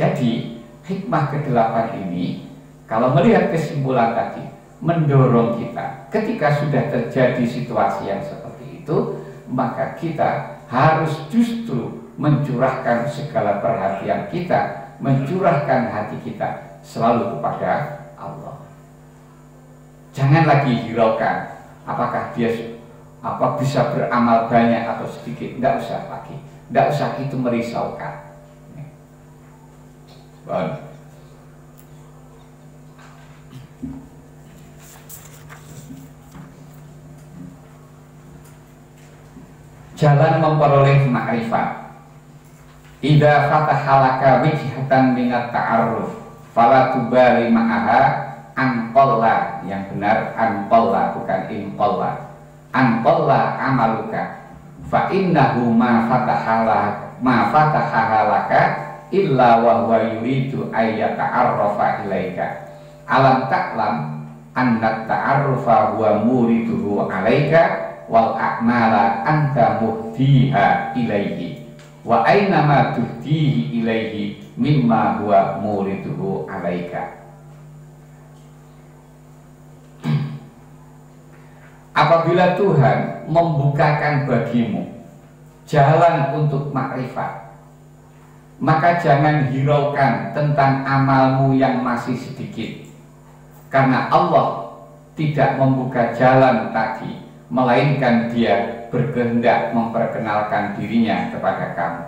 Jadi hikmah ke-8 ini, kalau melihat kesimpulan tadi, mendorong kita ketika sudah terjadi situasi yang seperti itu, maka kita harus justru mencurahkan segala perhatian kita, mencurahkan hati kita selalu kepada Allah. Jangan lagi hiraukan apakah dia bisa beramal banyak atau sedikit. Tidak usah lagi, tidak usah itu merisaukan. Jalan memperoleh ma'rifat. Idza fatahalaka wijhatan minat ta'arruf fala tubali ma'aha anqalla, yang benar anqalla bukan inqalla. Anqalla amaluka fa innahu ma fatahalaka illa wa huwa yuridu ayyata'arrafa ilaika. Alam ta'lam anna ta'arrufa huwa muriduhu alaika wal a'mala anta muhdiha ilaihi wa aynama tuhdihi ilaihi mimma huwa muriduhu alaika. Apabila Tuhan membukakan bagimu jalan untuk makrifat, maka jangan hiraukan tentang amalmu yang masih sedikit, karena Allah tidak membuka jalan tadi, melainkan dia berkehendak memperkenalkan dirinya kepada kamu.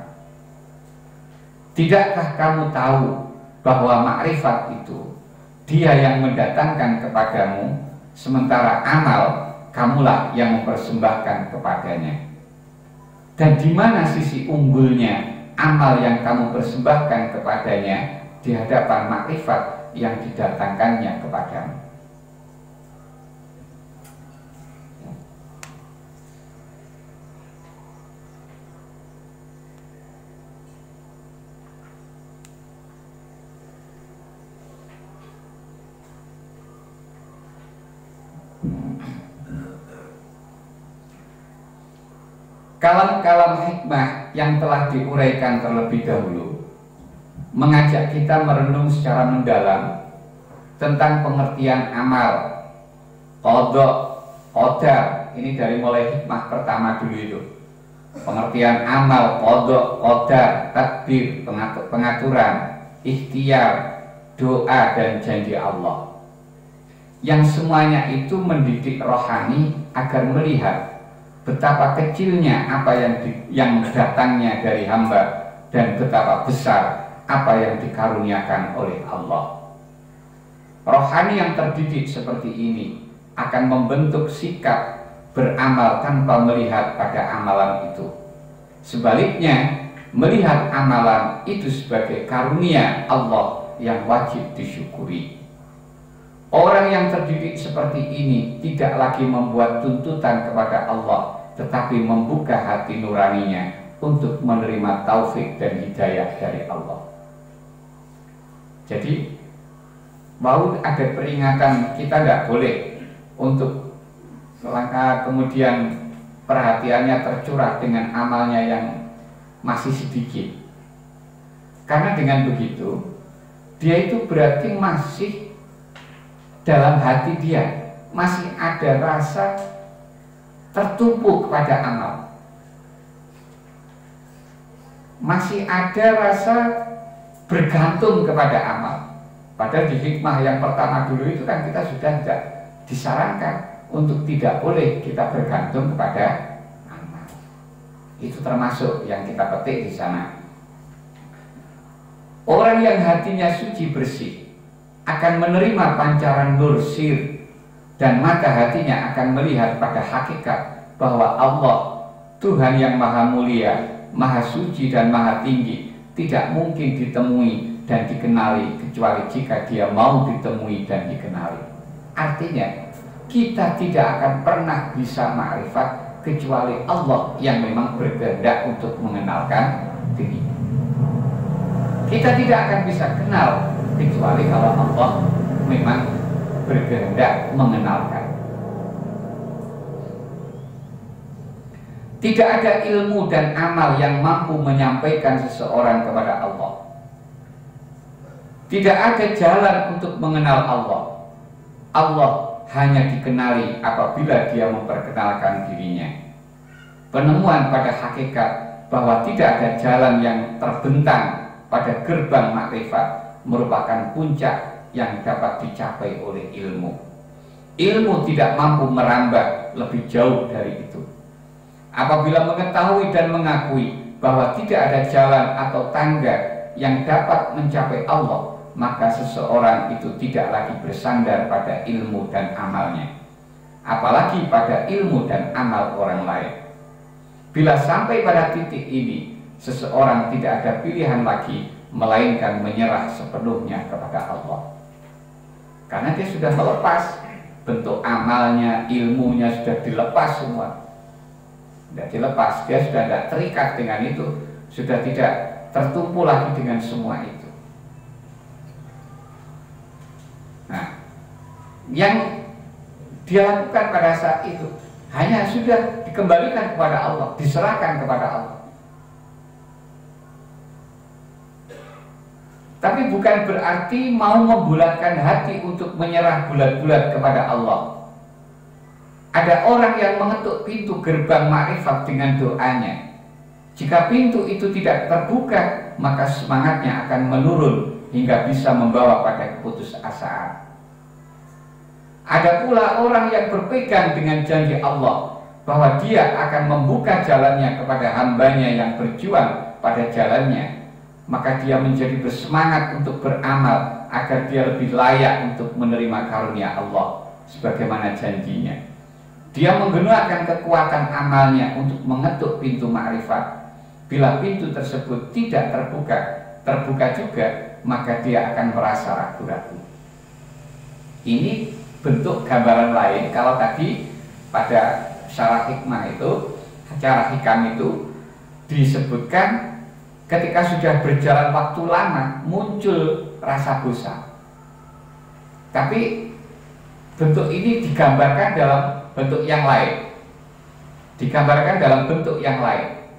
Tidakkah kamu tahu bahwa makrifat itu dia yang mendatangkan kepadamu, sementara amal kamulah yang mempersembahkan kepadanya. Dan di mana sisi unggulnya amal yang kamu persembahkan kepadanya di hadapan makrifat yang didatangkannya kepadamu? Kalam-kalam hikmah yang telah diuraikan terlebih dahulu mengajak kita merenung secara mendalam tentang pengertian amal, qadha, qadar. Ini dari mulai hikmah pertama dulu itu. Pengertian amal, qadha, qadar, takdir, pengaturan, ikhtiar, doa dan janji Allah. Yang semuanya itu mendidik rohani agar melihat betapa kecilnya apa yang datangnya dari hamba dan betapa besar apa yang dikaruniakan oleh Allah. Rohani yang terdidik seperti ini akan membentuk sikap beramal tanpa melihat pada amalan itu. Sebaliknya, melihat amalan itu sebagai karunia Allah yang wajib disyukuri. Orang yang terdidik seperti ini tidak lagi membuat tuntutan kepada Allah, tetapi membuka hati nuraninya untuk menerima taufik dan hidayah dari Allah. Jadi, mau ada peringatan, kita tidak boleh untuk selangkah kemudian perhatiannya tercurah dengan amalnya yang masih sedikit. Karena dengan begitu, dia itu berarti masih dalam hati dia masih ada rasa tertumpu kepada amal, masih ada rasa bergantung kepada amal. Padahal di hikmah yang pertama dulu itu kan kita sudah tidak disarankan untuk tidak boleh kita bergantung kepada amal. Itu termasuk yang kita petik di sana. Orang yang hatinya suci bersih akan menerima pancaran nur sir, dan mata hatinya akan melihat pada hakikat bahwa Allah, Tuhan yang maha mulia, maha suci dan maha tinggi, tidak mungkin ditemui dan dikenali kecuali jika dia mau ditemui dan dikenali. Artinya kita tidak akan pernah bisa ma'rifat kecuali Allah yang memang berkehendak untuk mengenalkan diri. Kita tidak akan bisa kenal kecuali kalau Allah memang berkehendak mengenalkan. Tidak ada ilmu dan amal yang mampu menyampaikan seseorang kepada Allah. Tidak ada jalan untuk mengenal Allah. Allah hanya dikenali apabila dia memperkenalkan dirinya. Penemuan pada hakikat bahwa tidak ada jalan yang terbentang pada gerbang makrifat merupakan puncak yang dapat dicapai oleh ilmu. Ilmu tidak mampu merambah lebih jauh dari itu. Apabila mengetahui dan mengakui bahwa tidak ada jalan atau tangga yang dapat mencapai Allah, maka seseorang itu tidak lagi bersandar pada ilmu dan amalnya, apalagi pada ilmu dan amal orang lain. Bila sampai pada titik ini, seseorang tidak ada pilihan lagi melainkan menyerah sepenuhnya kepada Allah. Karena dia sudah melepas bentuk amalnya, ilmunya sudah dilepas semua. Sudah dilepas, dia sudah tidak terikat dengan itu, sudah tidak tertumpu lagi dengan semua itu. Nah, yang dia lakukan pada saat itu hanya sudah dikembalikan kepada Allah, diserahkan kepada Allah. Tapi bukan berarti mau membulatkan hati untuk menyerah bulat-bulat kepada Allah. Ada orang yang mengetuk pintu gerbang makrifat dengan doanya. Jika pintu itu tidak terbuka, maka semangatnya akan menurun hingga bisa membawa pada keputusasaan. Ada pula orang yang berpegang dengan janji Allah bahwa dia akan membuka jalannya kepada hambanya yang berjuang pada jalannya. Maka dia menjadi bersemangat untuk beramal agar dia lebih layak untuk menerima karunia Allah sebagaimana janjinya. Dia menggunakan kekuatan amalnya untuk mengetuk pintu makrifat. Bila pintu tersebut tidak terbuka juga, maka dia akan merasa ragu-ragu. Ini bentuk gambaran lain. Kalau tadi pada syarah hikmah itu, syarah hikam itu disebutkan ketika sudah berjalan waktu lama muncul rasa bosan. Tapi bentuk ini digambarkan dalam bentuk yang lain, digambarkan dalam bentuk yang lain,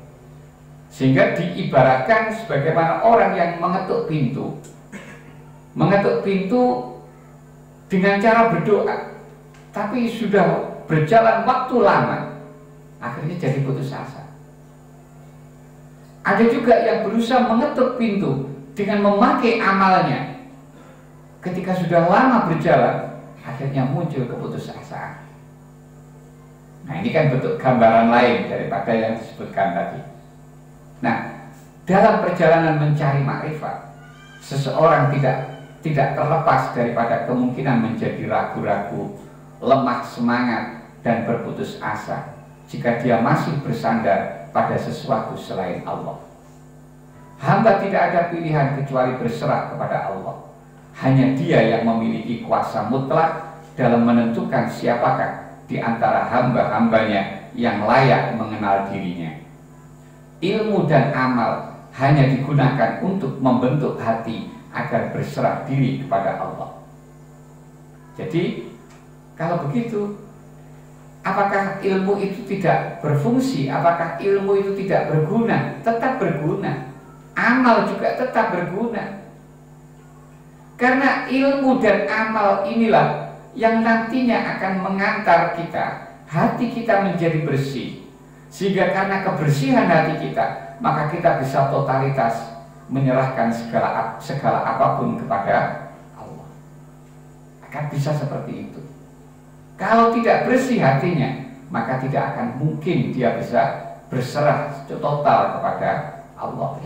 sehingga diibaratkan sebagaimana orang yang mengetuk pintu dengan cara berdoa, tapi sudah berjalan waktu lama, akhirnya jadi putus asa. Ada juga yang berusaha mengetuk pintu dengan memakai amalnya, ketika sudah lama berjalan, akhirnya muncul keputusasaan. Nah, ini kan bentuk gambaran lain daripada yang disebutkan tadi. Nah, dalam perjalanan mencari makrifat, seseorang tidak terlepas daripada kemungkinan menjadi ragu-ragu, lemah semangat, dan berputus asa jika dia masih bersandar pada sesuatu selain Allah. Hamba tidak ada pilihan kecuali berserah kepada Allah. Hanya Dia yang memiliki kuasa mutlak dalam menentukan siapakah di antara hamba-hambanya yang layak mengenal dirinya. Ilmu dan amal hanya digunakan untuk membentuk hati agar berserah diri kepada Allah. Jadi, kalau begitu, apakah ilmu itu tidak berfungsi? Apakah ilmu itu tidak berguna? Tetap berguna. Amal juga tetap berguna. Karena ilmu dan amal inilah yang nantinya akan mengantar kita, hati kita menjadi bersih. Sehingga karena kebersihan hati kita, maka kita bisa totalitas menyerahkan segala apapun kepada Allah. Akan bisa seperti itu. Kalau tidak bersih hatinya, maka tidak akan mungkin dia bisa berserah total kepada Allah.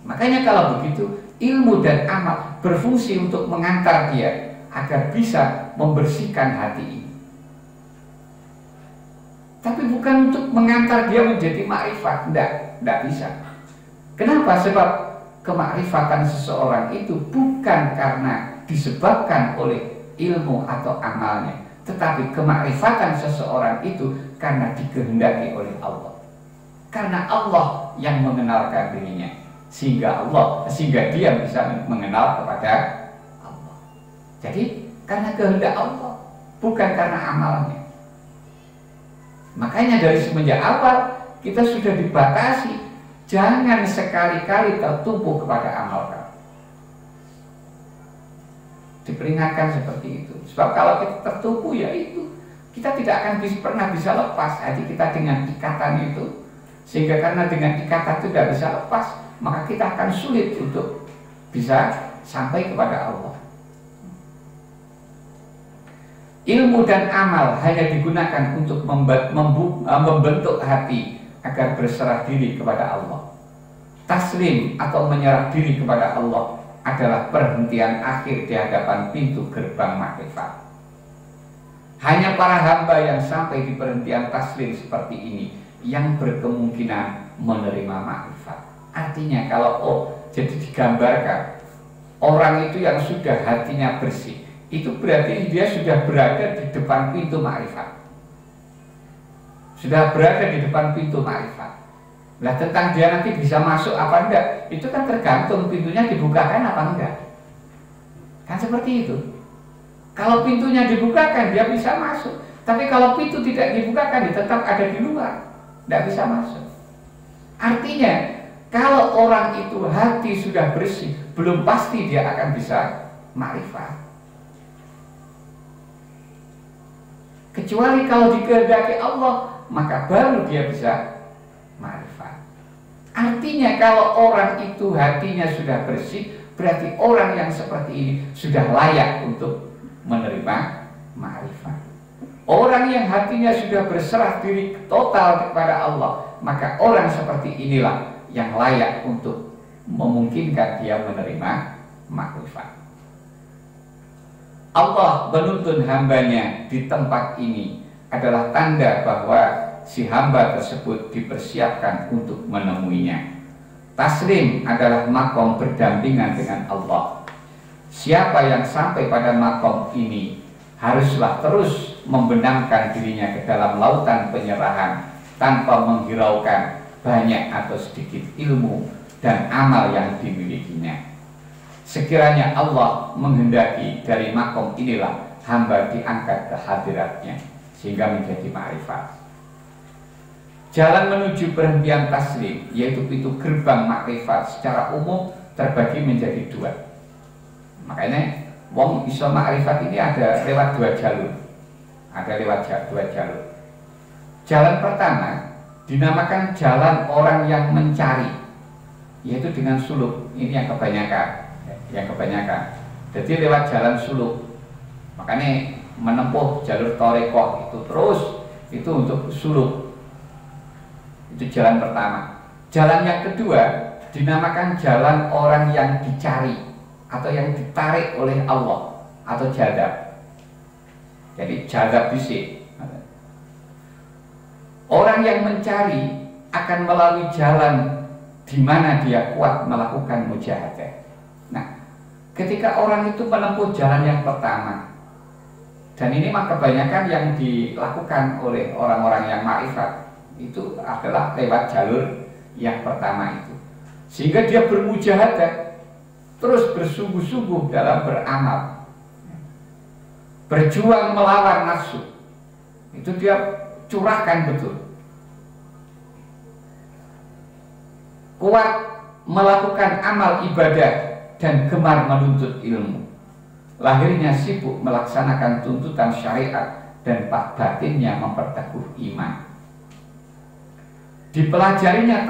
Makanya kalau begitu, ilmu dan amal berfungsi untuk mengantar dia agar bisa membersihkan hati ini. Tapi bukan untuk mengantar dia menjadi makrifat, tidak bisa. Kenapa? Sebab kemakrifatan seseorang itu bukan karena disebabkan oleh ilmu atau amalnya, tetapi kemakrifatan seseorang itu karena dikehendaki oleh Allah. Karena Allah yang mengenalkan dirinya, sehingga dia bisa mengenal kepada Allah. Jadi karena kehendak Allah, bukan karena amalnya. Makanya dari semenjak awal kita sudah dibatasi, jangan sekali-kali tertumpu kepada amal kamu. Diperingatkan seperti itu. Sebab kalau kita tertumpu, ya itu, kita tidak akan pernah bisa lepas hati kita dengan ikatan itu. Sehingga karena dengan ikatan itu tidak bisa lepas, maka kita akan sulit untuk bisa sampai kepada Allah. Ilmu dan amal hanya digunakan untuk membentuk hati agar berserah diri kepada Allah. Taslim atau menyerah diri kepada Allah adalah perhentian akhir di hadapan pintu gerbang makrifat. Hanya para hamba yang sampai di perhentian taslim seperti ini yang berkemungkinan menerima makrifat. Artinya kalau jadi digambarkan orang itu yang sudah hatinya bersih, itu berarti dia sudah berada di depan pintu makrifat. Sudah berada di depan pintu makrifat. Nah, tentang dia nanti bisa masuk apa enggak, itu kan tergantung pintunya dibukakan apa enggak. Kan seperti itu. Kalau pintunya dibukakan, dia bisa masuk. Tapi kalau pintu tidak dibukakan, dia tetap ada di luar, tidak bisa masuk. Artinya, kalau orang itu hati sudah bersih, belum pasti dia akan bisa makrifat. Kecuali kalau dikehendaki Allah, maka baru dia bisa makrifat. Artinya kalau orang itu hatinya sudah bersih, berarti orang yang seperti ini sudah layak untuk menerima makrifat. Orang yang hatinya sudah berserah diri total kepada Allah, maka orang seperti inilah yang layak untuk memungkinkan dia menerima makrifat. Allah menuntun hambanya di tempat ini adalah tanda bahwa si hamba tersebut dipersiapkan untuk menemuinya. Taslim adalah makom berdampingan dengan Allah. Siapa yang sampai pada makom ini haruslah terus membenamkan dirinya ke dalam lautan penyerahan tanpa menghiraukan banyak atau sedikit ilmu dan amal yang dimilikinya. Sekiranya Allah menghendaki, dari makom inilah hamba diangkat ke hadiratnya sehingga menjadi makrifat. Jalan menuju perhentian taslim, yaitu pintu gerbang makrifat, secara umum terbagi menjadi dua. Makanya wong iso makrifat ini ada lewat dua jalur. Ada lewat dua jalur. Jalan pertama dinamakan jalan orang yang mencari, yaitu dengan suluk. Ini yang kebanyakan. Jadi lewat jalan suluk. Makanya menempuh jalur torekoh itu terus itu untuk suluk. Itu jalan pertama. Jalan yang kedua dinamakan jalan orang yang dicari atau yang ditarik oleh Allah atau jadab. Jadi jadab bisik. Orang yang mencari akan melalui jalan di mana dia kuat melakukan mujahadah. Nah, ketika orang itu menempuh jalan yang pertama, dan ini mah kebanyakan yang dilakukan oleh orang-orang yang makrifat, itu adalah lewat jalur yang pertama itu. Sehingga dia bermujahadah, terus bersungguh-sungguh dalam beramal, berjuang melawan nafsu. Itu dia curahkan betul. Kuat melakukan amal ibadah dan gemar menuntut ilmu. Lahirnya sibuk melaksanakan tuntutan syariat dan batinnya memperteguh iman. Dipelajarinya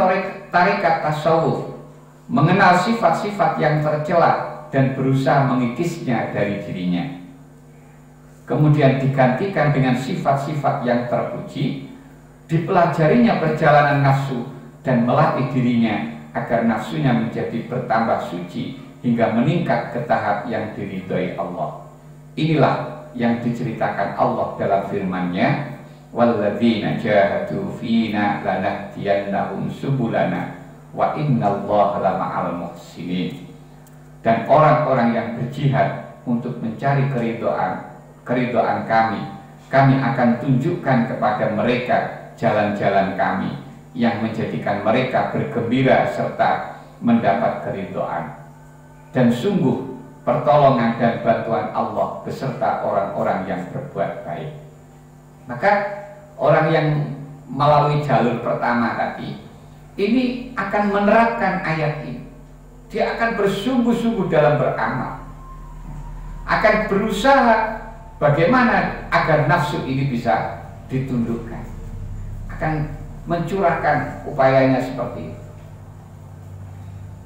tarekat tasawuf, mengenal sifat-sifat yang tercela dan berusaha mengikisnya dari dirinya. Kemudian digantikan dengan sifat-sifat yang terpuji. Dipelajarinya perjalanan nafsu dan melatih dirinya agar nafsunya menjadi bertambah suci hingga meningkat ke tahap yang diridhoi Allah. Inilah yang diceritakan Allah dalam firman-Nya, walladzina jahadu fina lanahdiyannahum subulana wa innallaha lama'al muhsinin. Dan orang-orang yang berjihad untuk mencari keridhaan kami akan tunjukkan kepada mereka jalan-jalan kami yang menjadikan mereka bergembira serta mendapat keridhaan. Dan sungguh pertolongan dan bantuan Allah beserta orang-orang yang berbuat baik. Maka orang yang melalui jalur pertama tadi ini akan menerapkan ayat ini. Dia akan bersungguh-sungguh dalam beramal, akan berusaha bagaimana agar nafsu ini bisa ditundukkan, akan mencurahkan upayanya seperti itu.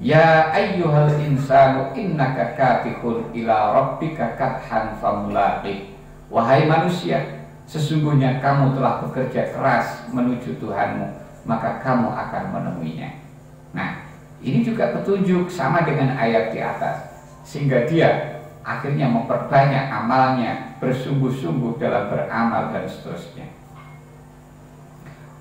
Ya ayyuhal insanu innaka katihun ila rabbika kathan famulaqih. Wahai manusia, sesungguhnya kamu telah bekerja keras menuju Tuhanmu, maka kamu akan menemuinya. Nah, ini juga petunjuk sama dengan ayat di atas, sehingga dia akhirnya memperbanyak amalnya, bersungguh-sungguh dalam beramal dan seterusnya.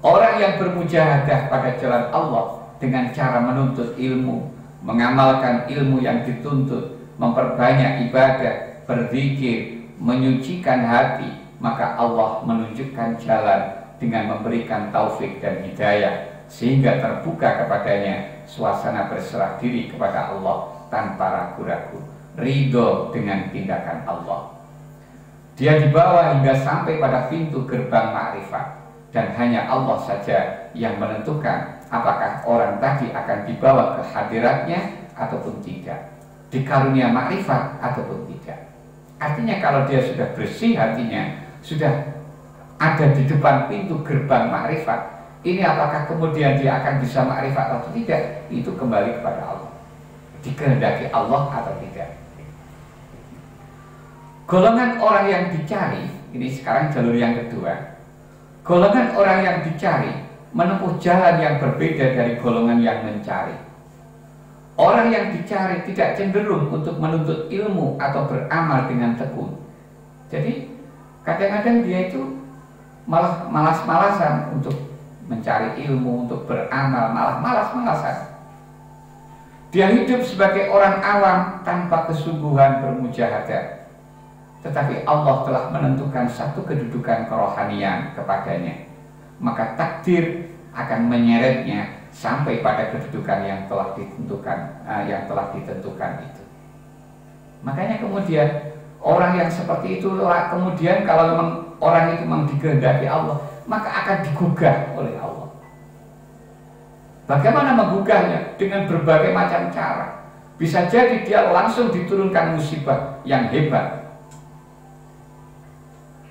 Orang yang bermujahadah pada jalan Allah dengan cara menuntut ilmu, mengamalkan ilmu yang dituntut, memperbanyak ibadah, berzikir, menyucikan hati, maka Allah menunjukkan jalan dengan memberikan taufik dan hidayah, sehingga terbuka kepadanya suasana berserah diri kepada Allah tanpa ragu-ragu, ridho dengan tindakan Allah. Dia dibawa hingga sampai pada pintu gerbang ma'rifat, dan hanya Allah saja yang menentukan apakah orang tadi akan dibawa ke hadiratnya ataupun tidak, dikarunia ma'rifat ataupun tidak. Artinya kalau dia sudah bersih hatinya, sudah ada di depan pintu gerbang ma'rifat, ini apakah kemudian dia akan bisa ma'rifat atau tidak, itu kembali kepada Allah, dikehendaki Allah atau tidak. Golongan orang yang dicari, ini sekarang jalur yang kedua. Golongan orang yang dicari menempuh jalan yang berbeda dari golongan yang mencari. Orang yang dicari tidak cenderung untuk menuntut ilmu atau beramal dengan tekun. Jadi kadang-kadang dia itu malah malas-malasan untuk mencari ilmu, untuk beramal, malah malas-malasan. Dia hidup sebagai orang awam tanpa kesungguhan bermujahadah. Tetapi Allah telah menentukan satu kedudukan kerohanian kepadanya, maka takdir akan menyeretnya sampai pada kedudukan yang telah ditentukan itu. Makanya kemudian orang yang seperti itu kemudian kalau memang orang itu memang dikehendaki Allah, maka akan digugah oleh Allah. Bagaimana menggugahnya? Dengan berbagai macam cara. Bisa jadi dia langsung diturunkan musibah yang hebat.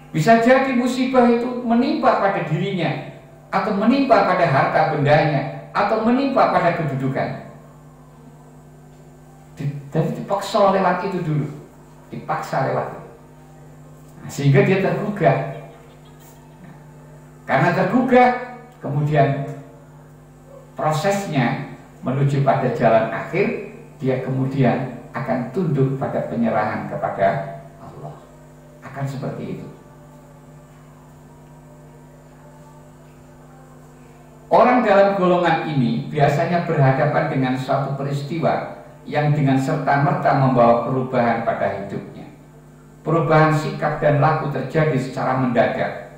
Bisa jadi musibah itu menimpa pada dirinya, atau menimpa pada harta bendanya, atau menimpa pada kedudukan. Jadi dipaksa lewat itu dulu, dipaksa lewat itu. Nah, sehingga dia tergugah. Karena tergugah, kemudian prosesnya menuju pada jalan akhir, dia kemudian akan tunduk pada penyerahan kepada Allah. Akan seperti itu. Orang dalam golongan ini biasanya berhadapan dengan suatu peristiwa yang dengan serta-merta membawa perubahan pada hidupnya. Perubahan sikap dan laku terjadi secara mendadak.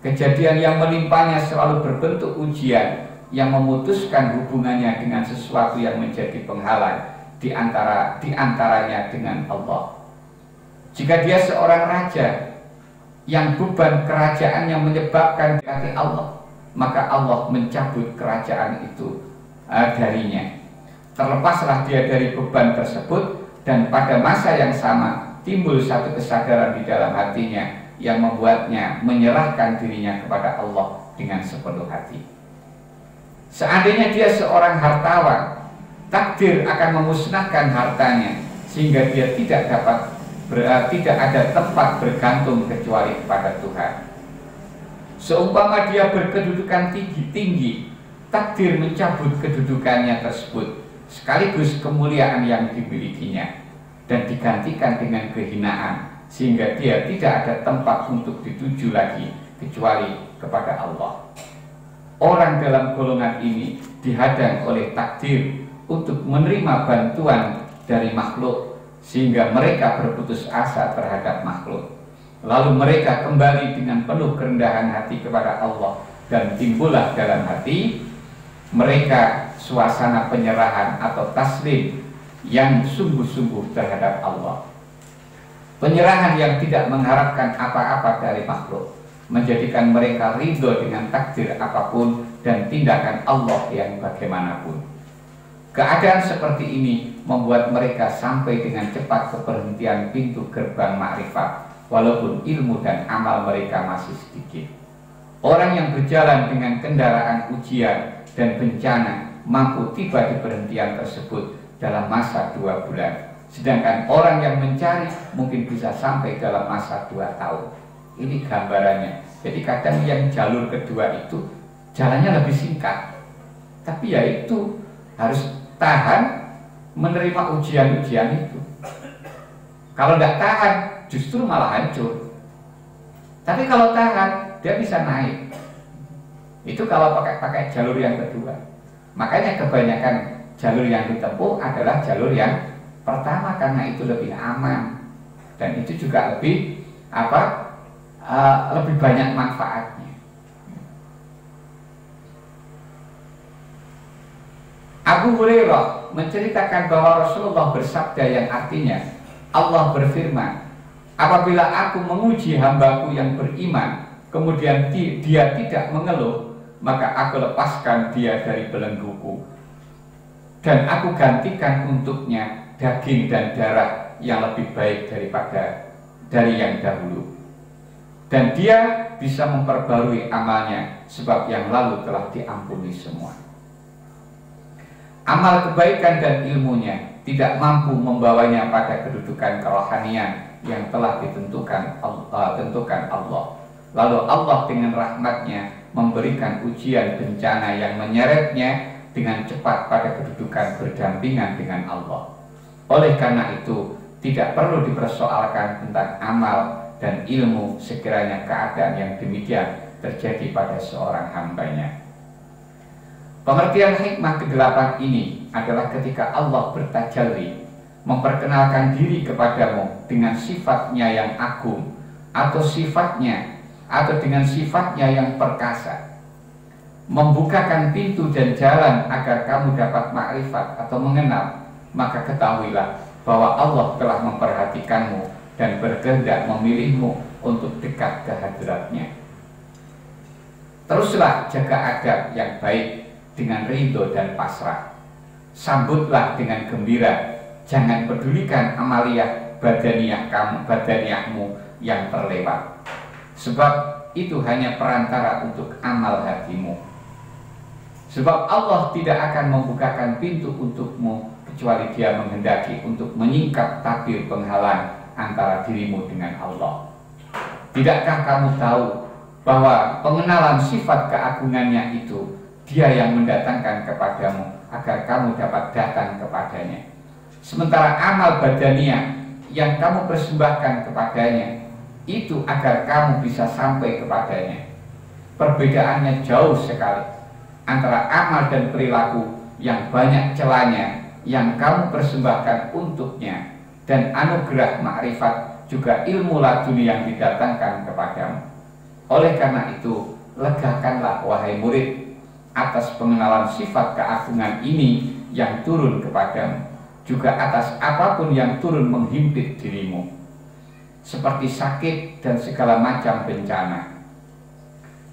Kejadian yang menimpanya selalu berbentuk ujian yang memutuskan hubungannya dengan sesuatu yang menjadi penghalang di antaranya dengan Allah. Jika dia seorang raja yang beban kerajaan yang menyebabkan di hati Allah, maka Allah mencabut kerajaan itu darinya. Terlepaslah dia dari beban tersebut, dan pada masa yang sama timbul satu kesadaran di dalam hatinya yang membuatnya menyerahkan dirinya kepada Allah dengan sepenuh hati. Seandainya dia seorang hartawan, takdir akan memusnahkan hartanya sehingga dia tidak ada tempat bergantung kecuali kepada Tuhan. Seumpama dia berkedudukan tinggi, takdir mencabut kedudukannya tersebut sekaligus kemuliaan yang dimilikinya dan digantikan dengan kehinaan, sehingga dia tidak ada tempat untuk dituju lagi kecuali kepada Allah. Orang dalam golongan ini dihadang oleh takdir untuk menerima bantuan dari makhluk, sehingga mereka berputus asa terhadap makhluk. Lalu mereka kembali dengan penuh kerendahan hati kepada Allah, dan timbullah dalam hati mereka suasana penyerahan atau taslim yang sungguh-sungguh terhadap Allah. Penyerahan yang tidak mengharapkan apa-apa dari makhluk, menjadikan mereka ridho dengan takdir apapun dan tindakan Allah yang bagaimanapun. Keadaan seperti ini membuat mereka sampai dengan cepat ke perhentian pintu gerbang makrifat, walaupun ilmu dan amal mereka masih sedikit. Orang yang berjalan dengan kendaraan ujian dan bencana mampu tiba di perhentian tersebut dalam masa 2 bulan, sedangkan orang yang mencari mungkin bisa sampai dalam masa 2 tahun. Ini gambarannya. Jadi kadang yang jalur kedua itu jalannya lebih singkat, tapi ya itu harus tahan menerima ujian-ujian itu. Kalau tidak tahan justru malah hancur. Tapi kalau tahan dia bisa naik. Itu kalau pakai jalur yang kedua. Makanya kebanyakan jalur yang ditempuh adalah jalur yang pertama, karena itu lebih aman dan itu juga lebih lebih banyak manfaatnya. Abu Hurairah menceritakan bahwa Rasulullah bersabda yang artinya, Allah berfirman, apabila aku menguji hambaku yang beriman, kemudian dia tidak mengeluh, maka aku lepaskan dia dari belengguku, dan aku gantikan untuknya daging dan darah yang lebih baik daripada dari yang dahulu, dan dia bisa memperbarui amalnya, sebab yang lalu telah diampuni semua. Amal kebaikan dan ilmunya tidak mampu membawanya pada kedudukan kerohanian yang telah tentukan Allah. Lalu Allah dengan rahmatnya memberikan ujian bencana yang menyeretnya dengan cepat pada kedudukan berdampingan dengan Allah. Oleh karena itu tidak perlu dipersoalkan tentang amal dan ilmu sekiranya keadaan yang demikian terjadi pada seorang hambanya. Pengertian hikmah ke-8 ini adalah ketika Allah bertajalli memperkenalkan diri kepadamu dengan sifatnya yang agung, atau dengan sifatnya yang perkasa, membukakan pintu dan jalan agar kamu dapat makrifat atau mengenal, maka ketahuilah bahwa Allah telah memperhatikanmu dan berkehendak memilihmu untuk dekat ke hadiratnya. Teruslah jaga adab yang baik dengan ridho dan pasrah. Sambutlah dengan gembira. Jangan pedulikan amaliyah badaniyahmu yang terlewat, sebab itu hanya perantara untuk amal hatimu. Sebab Allah tidak akan membukakan pintu untukmu kecuali Dia menghendaki untuk menyingkap tabir penghalang antara dirimu dengan Allah. Tidakkah kamu tahu bahwa pengenalan sifat keagungannya itu Dia yang mendatangkan kepadamu agar kamu dapat datang kepadanya. Sementara amal badaniyah yang kamu persembahkan kepadanya itu agar kamu bisa sampai kepadanya. Perbedaannya jauh sekali antara amal dan perilaku yang banyak celahnya yang kamu persembahkan untuknya, dan anugerah makrifat juga ilmu laduni yang didatangkan kepadamu. Oleh karena itu, legakanlah wahai murid atas pengenalan sifat keagungan ini yang turun kepadamu, juga atas apapun yang turun menghimpit dirimu, seperti sakit dan segala macam bencana,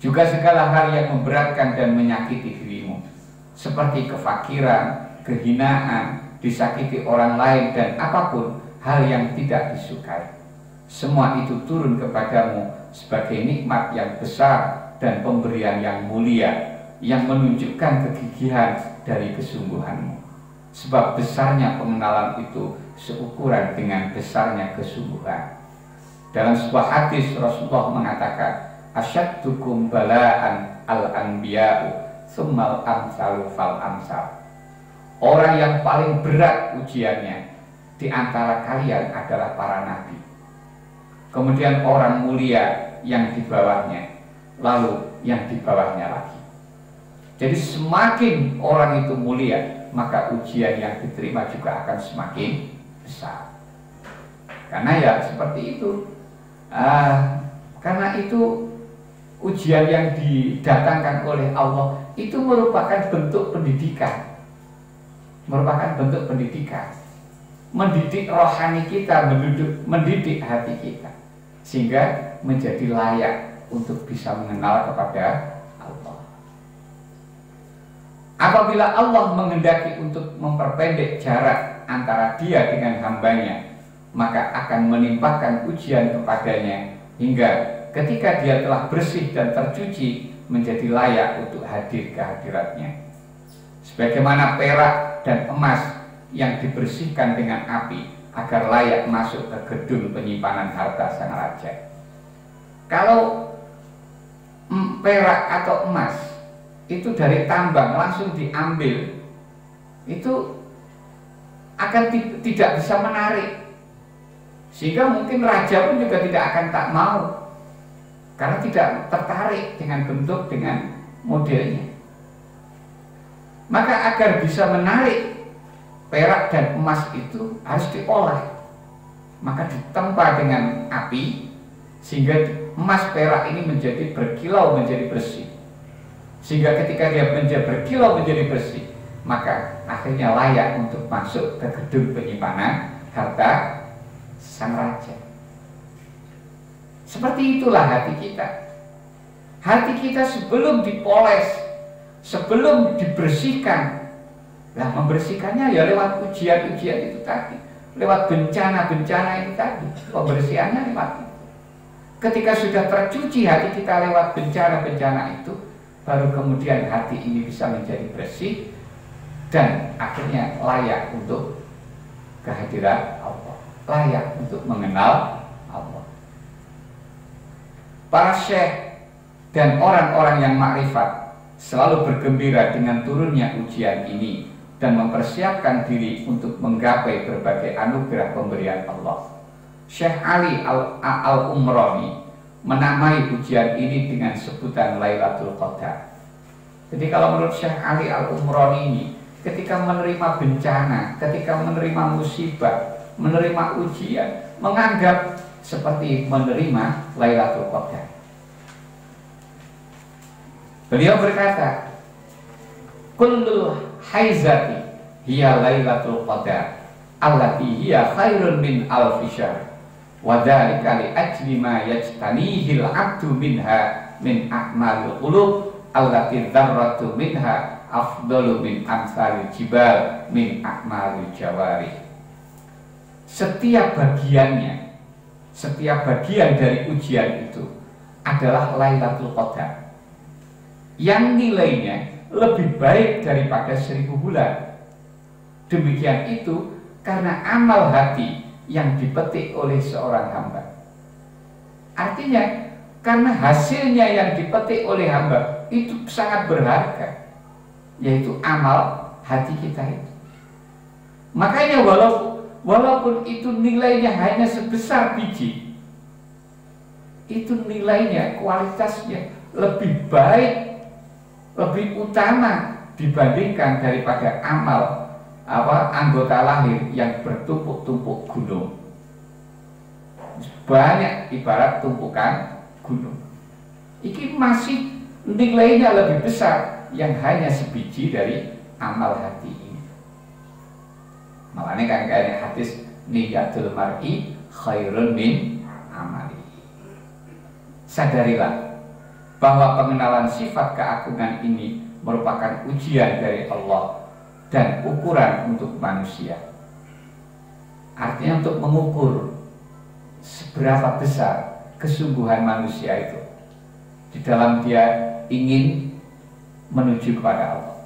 juga segala hal yang memberatkan dan menyakiti dirimu, seperti kefakiran, kehinaan, disakiti orang lain, dan apapun hal yang tidak disukai. Semua itu turun kepadamu sebagai nikmat yang besar dan pemberian yang mulia, yang menunjukkan kegigihan dari kesungguhanmu. Sebab besarnya pengenalan itu seukuran dengan besarnya kesungguhan. Dalam sebuah hadis Rasulullah mengatakan, asyaddukum bala'an al-anbiya'u tsummal amsalu fal amsal. Orang yang paling berat ujiannya di antara kalian adalah para nabi. Kemudian orang mulia yang di bawahnya, lalu yang di bawahnya lagi. Jadi semakin orang itu mulia, maka ujian yang diterima juga akan semakin besar. Karena ya seperti itu. Karena itu ujian yang didatangkan oleh Allah itu merupakan bentuk pendidikan. Merupakan bentuk pendidikan. Mendidik rohani kita, mendidik hati kita, sehingga menjadi layak untuk bisa mengenal kepada Allah. Apabila Allah menghendaki untuk memperpendek jarak antara dia dengan hambanya, maka akan menimpakan ujian kepadanya hingga ketika dia telah bersih dan tercuci menjadi layak untuk hadir ke hadiratnya. Sebagaimana perak dan emas yang dibersihkan dengan api agar layak masuk ke gedung penyimpanan harta sang raja. Kalau perak atau emas itu dari tambang langsung diambil, itu akan tidak bisa menarik, sehingga mungkin raja pun juga tidak akan tak mau, karena tidak tertarik dengan bentuk, dengan modelnya. Maka agar bisa menarik perak dan emas itu harus diolah, maka ditempa dengan api sehingga emas perak ini menjadi berkilau, menjadi bersih. Sehingga ketika dia menjadi berkilau, menjadi bersih, maka akhirnya layak untuk masuk ke gedung penyimpanan harta sang raja. Seperti itulah hati kita. Hati kita sebelum dipoles, sebelum dibersihkan, nah membersihkannya ya lewat ujian-ujian itu tadi, lewat bencana-bencana itu tadi, pembersihannya lewat itu. Ketika sudah tercuci hati kita lewat bencana-bencana itu, baru kemudian hati ini bisa menjadi bersih dan akhirnya layak untuk kehadiran Allah, layak untuk mengenal Allah. Para syekh dan orang-orang yang makrifat selalu bergembira dengan turunnya ujian ini dan mempersiapkan diri untuk menggapai berbagai anugerah pemberian Allah. Syekh Ali Al-Umrani menamai ujian ini dengan sebutan Lailatul Qadar. Jadi kalau menurut Syekh Ali Al-Umrani ini, ketika menerima bencana, ketika menerima musibah, menerima ujian, menganggap seperti menerima Lailatul Qadar. Beliau berkata, "Kullu haizati hiya Lailatul Qadar, allati hiya khairun min alfi syahr. Wa dzalika li ajli ma yajtanihil 'abdu minha min a'malil qulub allati dzarratu minha afdalu min amsalil jibal min a'malil jawari." Setiap bagiannya, setiap bagian dari ujian itu adalah Lailatul Qadar yang nilainya lebih baik daripada 1000 bulan. Demikian itu karena amal hati yang dipetik oleh seorang hamba. Artinya karena hasilnya yang dipetik oleh hamba itu sangat berharga, yaitu amal hati kita itu. Makanya walaupun itu nilainya hanya sebesar biji, itu nilainya, kualitasnya lebih baik, lebih utama dibandingkan daripada amal anggota lahir yang bertumpuk-tumpuk gunung. Banyak ibarat tumpukan gunung. Iki masih nilainya lebih besar yang hanya sebiji dari amal hati ini. Makanya kan kayak hadis niyatul mar'i khairun min amali. Sadarilah bahwa pengenalan sifat keagungan ini merupakan ujian dari Allah dan ukuran untuk manusia. Artinya untuk mengukur seberapa besar kesungguhan manusia itu di dalam dia ingin menuju kepada Allah.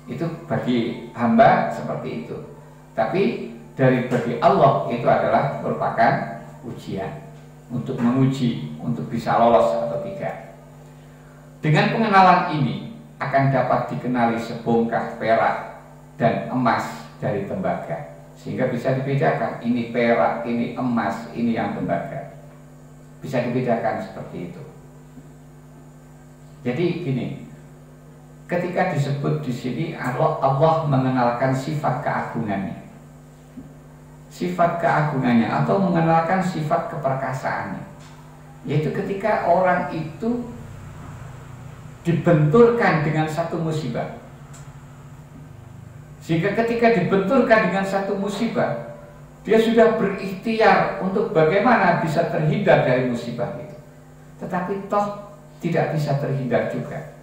Itu bagi hamba seperti itu. Tapi bagi Allah itu adalah merupakan ujian untuk menguji, untuk bisa lolos atau tidak. Dengan pengenalan ini, akan dapat dikenali sebongkah perak dan emas dari tembaga. Sehingga bisa dibedakan, ini perak, ini emas, ini yang tembaga. Bisa dibedakan seperti itu. Jadi gini, ketika disebut di sini Allah mengenalkan sifat keagungannya, sifat keagungannya atau mengenalkan sifat keperkasaannya, yaitu ketika orang itu dibenturkan dengan satu musibah, sehingga ketika dibenturkan dengan satu musibah, dia sudah berikhtiar untuk bagaimana bisa terhindar dari musibah itu, tetapi toh tidak bisa terhindar juga.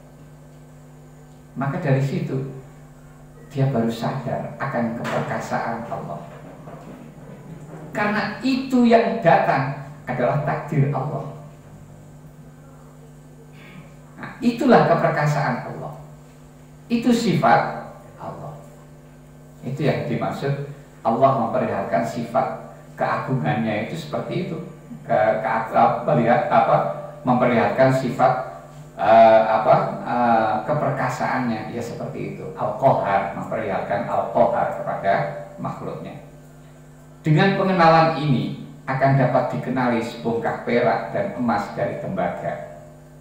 Maka dari situ dia baru sadar akan keperkasaan Allah, karena itu yang datang adalah takdir Allah. Nah, itulah keperkasaan Allah, itu sifat Allah. Itu yang dimaksud Allah memperlihatkan sifat keagungannya itu seperti itu. Memperlihatkan sifat keperkasaannya ya seperti itu. Al-Qahar, memperlihatkan Al-Qahar kepada makhluknya. Dengan pengenalan ini akan dapat dikenali sebongkah perak dan emas dari tembaga.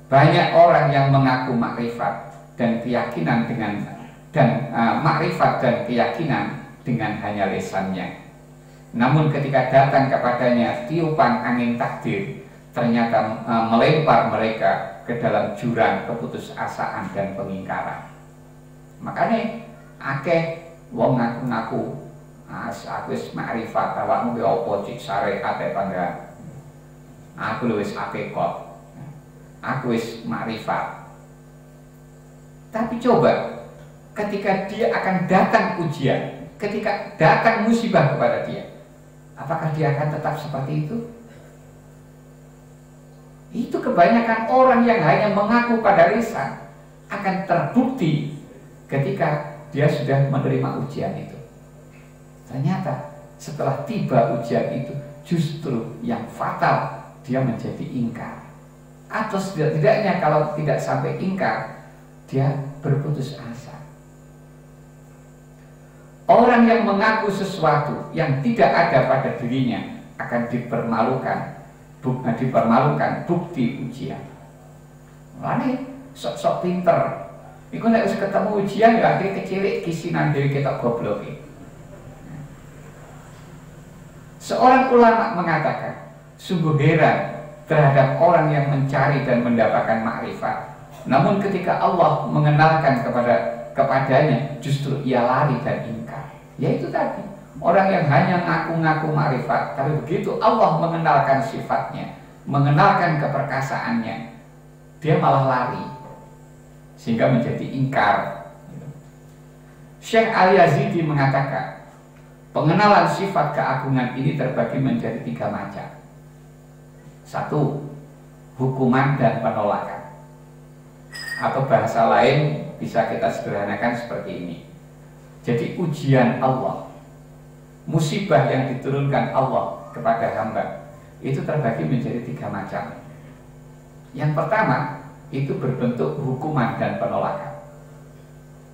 Banyak orang yang mengaku makrifat dan keyakinan makrifat dan keyakinan dengan hanya lisannya. Namun ketika datang kepadanya tiupan angin takdir, ternyata melempar mereka ke dalam jurang keputusasaan dan pengingkaran. Makanya akeh wong ngaku-ngaku aku wis makrifat, awakmu ki apa cik syariat e pangga. Aku wis hakikat. Aku wis makrifat. Tapi coba ketika dia akan datang ujian, ketika datang musibah kepada dia, apakah dia akan tetap seperti itu? Itu kebanyakan orang yang hanya mengaku pada lisan akan terbukti ketika dia sudah menerima ujian itu. Ternyata setelah tiba ujian itu, justru yang fatal dia menjadi ingkar. Atau setidaknya kalau tidak sampai ingkar, dia berputus asa. Orang yang mengaku sesuatu yang tidak ada pada dirinya akan dipermalukan bukti ujian. Lani sok-sok pinter. Iku nek wis ketemu ujian ya akhirnya kecilik kisinan dhewe ketok goblok. Seorang ulama mengatakan, sungguh heran terhadap orang yang mencari dan mendapatkan makrifat. Namun ketika Allah mengenalkan kepadanya, justru ia lari dan ingkar. Yaitu tadi, orang yang hanya ngaku-ngaku makrifat, tapi begitu Allah mengenalkan sifatnya, mengenalkan keperkasaannya, dia malah lari, sehingga menjadi ingkar. Syekh Al-Yazidi mengatakan, pengenalan sifat keagungan ini terbagi menjadi 3 macam. 1. Hukuman dan penolakan. Atau bahasa lain bisa kita sederhanakan seperti ini. Jadi ujian Allah, musibah yang diturunkan Allah kepada hamba, itu terbagi menjadi 3 macam. Yang pertama, itu berbentuk hukuman dan penolakan.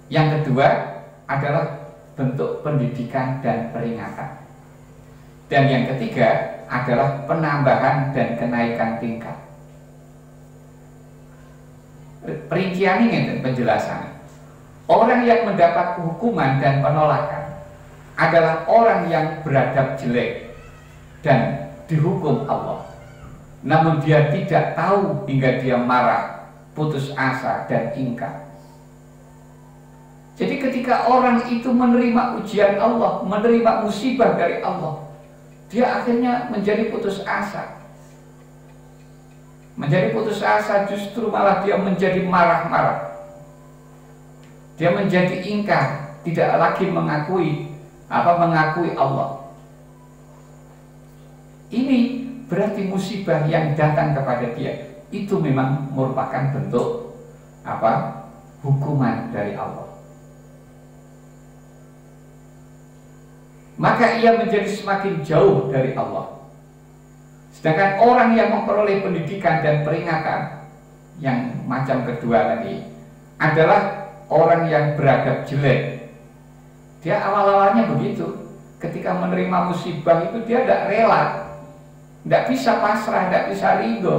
Yang kedua adalah bentuk pendidikan dan peringatan. Dan yang ketiga adalah penambahan dan kenaikan tingkat. Perincian ini penjelasan. Orang yang mendapat hukuman dan penolakan adalah orang yang beradab jelek dan dihukum Allah. Namun dia tidak tahu hingga dia marah, putus asa dan ingkar. Jadi ketika orang itu menerima ujian Allah, menerima musibah dari Allah, dia akhirnya menjadi putus asa. Menjadi putus asa, justru malah dia menjadi marah-marah. Dia menjadi ingkar, tidak lagi mengakui Allah. Ini berarti musibah yang datang kepada dia itu memang merupakan bentuk hukuman dari Allah. Maka ia menjadi semakin jauh dari Allah. Sedangkan orang yang memperoleh pendidikan dan peringatan yang macam kedua tadi, adalah orang yang beradab jelek. Dia awal-awalnya begitu. Ketika menerima musibah itu dia tidak rela, tidak bisa pasrah, tidak bisa ridho.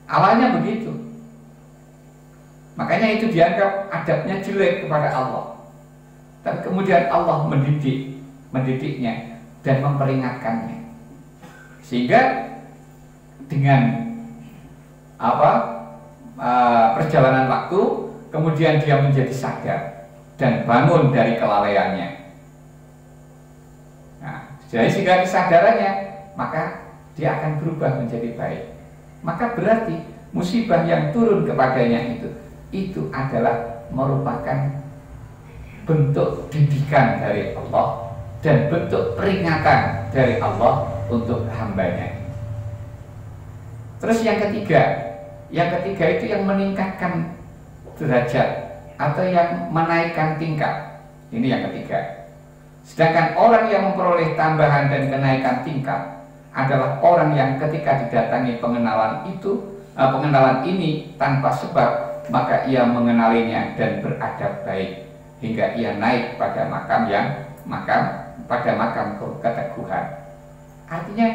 Awalnya begitu. Makanya itu dianggap adabnya jelek kepada Allah. Tapi kemudian Allah mendidiknya dan memperingatkannya. Sehingga dengan perjalanan waktu, kemudian dia menjadi sadar dan bangun dari kelalaiannya. Nah, jadi sehingga kesadarannya, maka dia akan berubah menjadi baik. Maka berarti musibah yang turun kepadanya itu adalah merupakan bentuk didikan dari Allah dan bentuk peringatan dari Allah untuk hambanya. Terus yang ketiga itu yang meningkatkan derajat atau yang menaikkan tingkat. Ini yang ketiga. Sedangkan orang yang memperoleh tambahan dan kenaikan tingkat adalah orang yang ketika didatangi pengenalan ini tanpa sebab, maka ia mengenalinya dan beradab baik hingga ia naik pada makam keteguhan. Artinya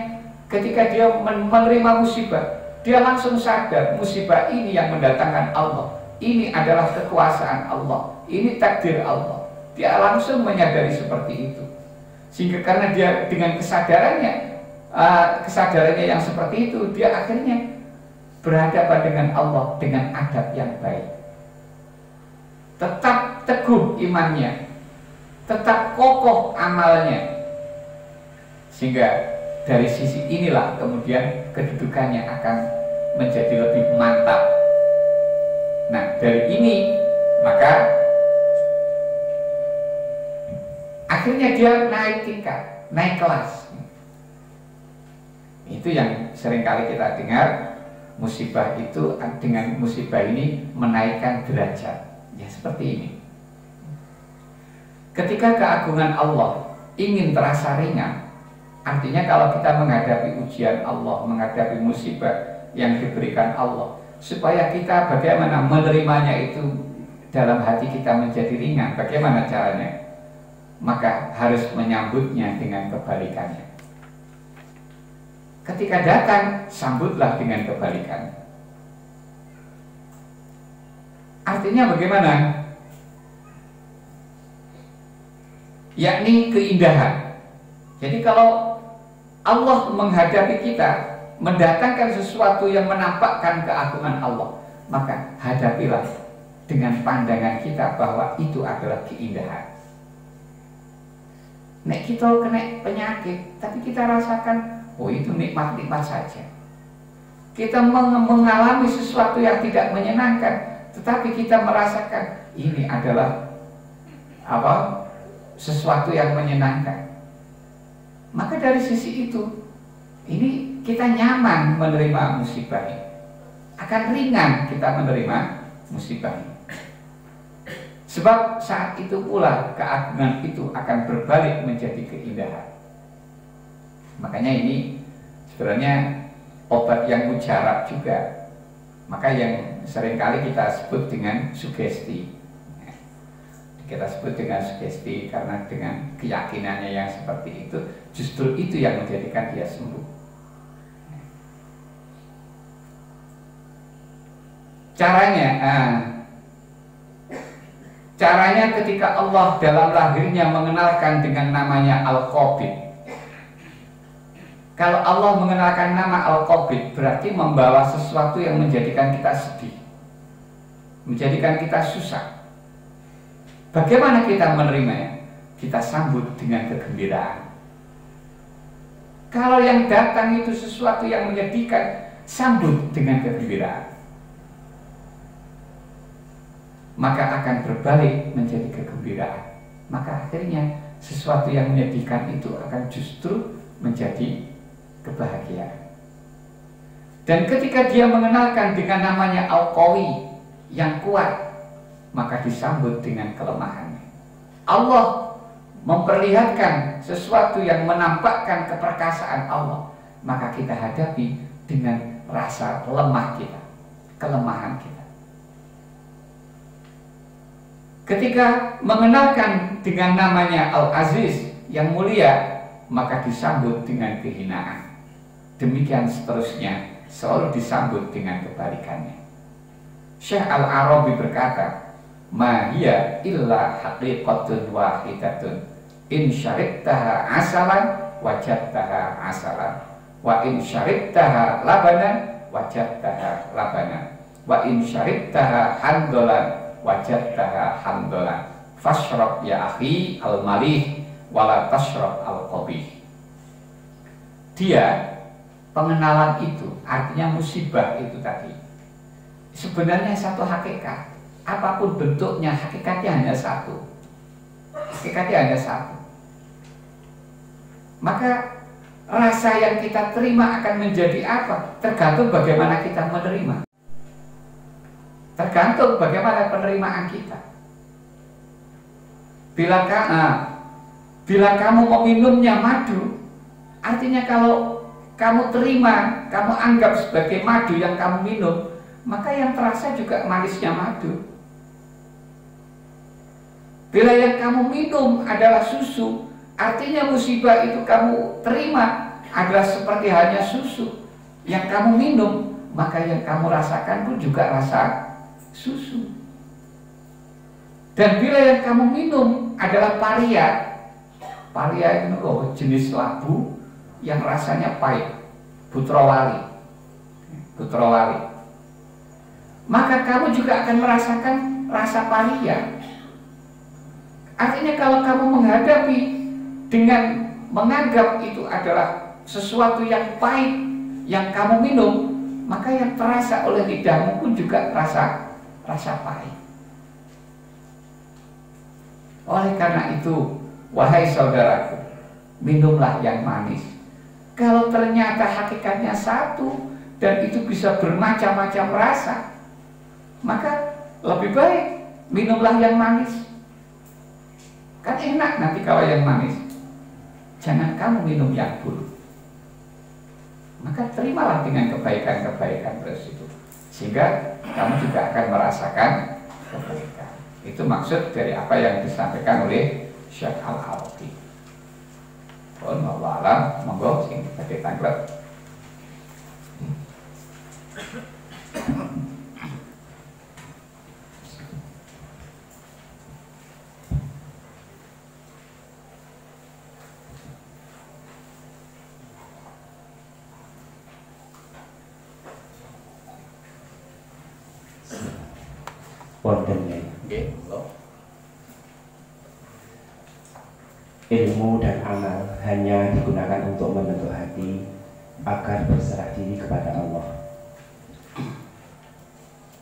ketika dia menerima musibah, dia langsung sadar musibah ini yang mendatangkan Allah. Ini adalah kekuasaan Allah, ini takdir Allah. Dia langsung menyadari seperti itu. Sehingga karena dia dengan kesadarannya yang seperti itu, dia akhirnya berhadapan dengan Allah dengan adab yang baik. Tetap teguh imannya, tetap kokoh amalnya. Sehingga dari sisi inilah kemudian kedudukannya akan menjadi lebih mantap. Nah, dari ini maka akhirnya dia naik tingkat, naik kelas. Itu yang seringkali kita dengar, musibah itu dengan musibah ini menaikkan derajat. Ya seperti ini. Ketika keagungan Allah ingin terasa ringan, artinya kalau kita menghadapi ujian Allah, menghadapi musibah yang diberikan Allah, supaya kita bagaimana menerimanya itu dalam hati kita menjadi ringan, bagaimana caranya? Maka harus menyambutnya dengan kebalikannya. Ketika datang, sambutlah dengan kebalikannya. Artinya bagaimana? Yakni keindahan. Jadi kalau Allah menghadapi kita, mendatangkan sesuatu yang menampakkan keagungan Allah, maka hadapilah dengan pandangan kita bahwa itu adalah keindahan. Nek kita kena penyakit, tapi kita rasakan, oh itu nikmat-nikmat saja. Kita mengalami sesuatu yang tidak menyenangkan, tetapi kita merasakan ini adalah sesuatu yang menyenangkan. Maka dari sisi itu, ini kita nyaman menerima musibah ini. Akan ringan kita menerima musibah ini. Sebab saat itu pula keagungan itu akan berbalik menjadi keindahan. Makanya ini sebenarnya obat yang mujarab juga. Maka yang seringkali kita sebut dengan sugesti. Kita sebut dengan sugesti karena dengan keyakinannya yang seperti itu, justru itu yang menjadikan dia sembuh. Caranya ketika Allah dalam lahirnya mengenalkan dengan namanya Al-Qabid. Kalau Allah mengenalkan nama Al-Qabid, berarti membawa sesuatu yang menjadikan kita sedih, menjadikan kita susah. Bagaimana kita menerimanya? Kita sambut dengan kegembiraan. Kalau yang datang itu sesuatu yang menyedihkan, sambut dengan kegembiraan. Maka akan berbalik menjadi kegembiraan. Maka akhirnya sesuatu yang menyedihkan itu akan justru menjadi kebahagiaan. Dan ketika dia mengenalkan dengan namanya Al-Qawi, yang kuat, maka disambut dengan kelemahannya. Allah memperlihatkan sesuatu yang menampakkan keperkasaan Allah, maka kita hadapi dengan rasa lemah kita, kelemahan kita. Ketika mengenalkan dengan namanya Al-Aziz yang mulia, maka disambut dengan kehinaan. Demikian seterusnya, selalu disambut dengan kebalikannya. Syekh Al-Arabi berkata, "Ma hiya illa haqiqatun wahidatun. In syaribtaha asalan, wajadtaha asalan. Wa in syaribtaha labanan, wajadtaha labanan. Wa in syaribtaha handolan, wajadtaha handolan. Fashrab ya akhi al-malih, wala tashrab al-qabih." Dia, pengenalan itu, artinya musibah itu tadi, sebenarnya satu hakikat. Apapun bentuknya, hakikatnya hanya satu. Hakikatnya hanya satu. Maka rasa yang kita terima akan menjadi apa? Tergantung bagaimana kita menerima. Tergantung bagaimana penerimaan kita. Bila kamu meminumnya madu, artinya kalau kamu terima, kamu anggap sebagai madu yang kamu minum, maka yang terasa juga manisnya madu. Bila yang kamu minum adalah susu, artinya musibah itu kamu terima adalah seperti hanya susu yang kamu minum, maka yang kamu rasakan pun juga rasa susu. Dan bila yang kamu minum adalah paria itu jenis labu yang rasanya pahit, putrawali, maka kamu juga akan merasakan rasa paria. Artinya kalau kamu menghadapi dengan menganggap itu adalah sesuatu yang pahit yang kamu minum, maka yang terasa oleh lidahmu pun juga rasa pahit. Oleh karena itu, wahai saudaraku, minumlah yang manis. Kalau ternyata hakikatnya satu dan itu bisa bermacam-macam rasa, maka lebih baik minumlah yang manis. Kan enak nanti kalau yang manis. Jangan kamu minum yang buruk. Maka terimalah dengan kebaikan-kebaikan tersebut, sehingga kamu juga akan merasakan kebaikan. Itu maksud dari apa yang disampaikan oleh Syekh Al-Arabi. Wallahu a'lam, monggo sing badhe tanglet. Ilmu dan amal hanya digunakan untuk membentuk hati agar berserah diri kepada Allah.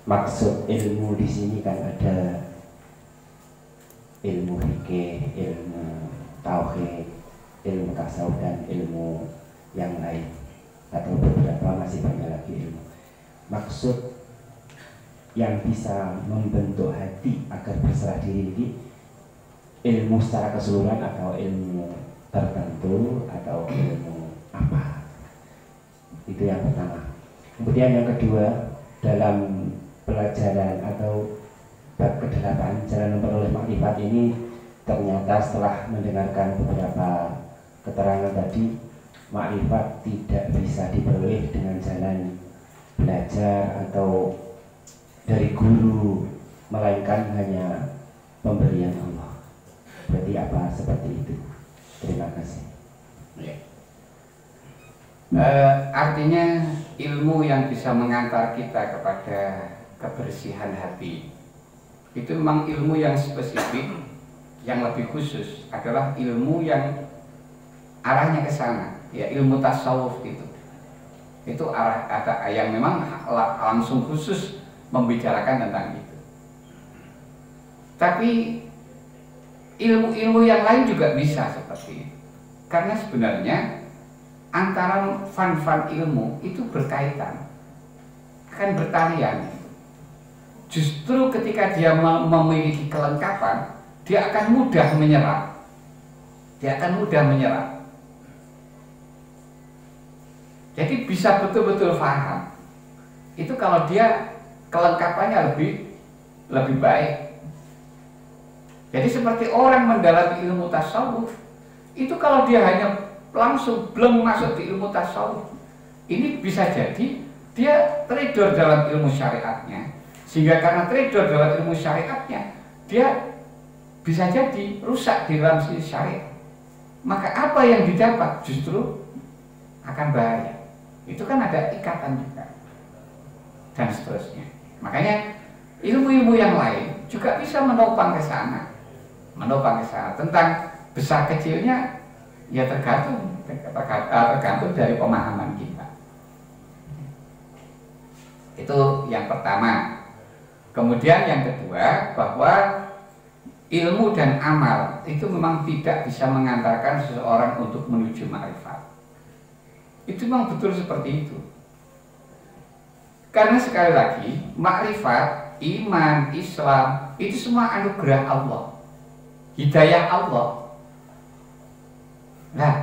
Maksud ilmu di sini kan ada ilmu fikih, ilmu tauhid, ilmu tasawuf dan ilmu yang lain, atau beberapa masih banyak lagi ilmu. Maksud yang bisa membentuk hati agar berserah diri ini ilmu secara keseluruhan atau ilmu tertentu atau ilmu apa? Itu yang pertama. Kemudian yang kedua, dalam pelajaran atau bab ke-8 jalan memperoleh makrifat ini, ternyata setelah mendengarkan beberapa keterangan tadi, makrifat tidak bisa diperoleh dengan jalan belajar atau dari guru, melainkan hanya pemberian Allah. Berarti apa seperti itu? Terima kasih. Artinya ilmu yang bisa mengantar kita kepada kebersihan hati itu memang ilmu yang spesifik, yang lebih khusus adalah ilmu yang arahnya ke sana, ya ilmu tasawuf itu arah ada yang memang langsung khusus membicarakan tentang itu. Tapi ilmu-ilmu yang lain juga bisa seperti itu. Karena sebenarnya antara fan-fan ilmu itu berkaitan, akan bertalian. Justru ketika dia memiliki kelengkapan, dia akan mudah menyerap. Jadi bisa betul-betul paham. Itu kalau dia kelengkapannya lebih baik. Jadi seperti orang mendalami ilmu tasawuf, itu kalau dia hanya langsung belum masuk di ilmu tasawuf, ini bisa jadi dia trader dalam ilmu syariatnya, sehingga karena trader dalam ilmu syariatnya, dia bisa jadi rusak di dalam sisi syariat. Maka apa yang didapat justru akan bahaya. Itu kan ada ikatan juga dan seterusnya. Makanya ilmu-ilmu yang lain juga bisa menopang ke sana. Tentang besar kecilnya ya tergantung dari pemahaman kita. Itu yang pertama. Kemudian yang kedua, bahwa ilmu dan amal itu memang tidak bisa mengantarkan seseorang untuk menuju ma'rifat. Itu memang betul seperti itu. Karena sekali lagi, ma'rifat, iman, Islam itu semua anugerah Allah, hidayah Allah. Nah,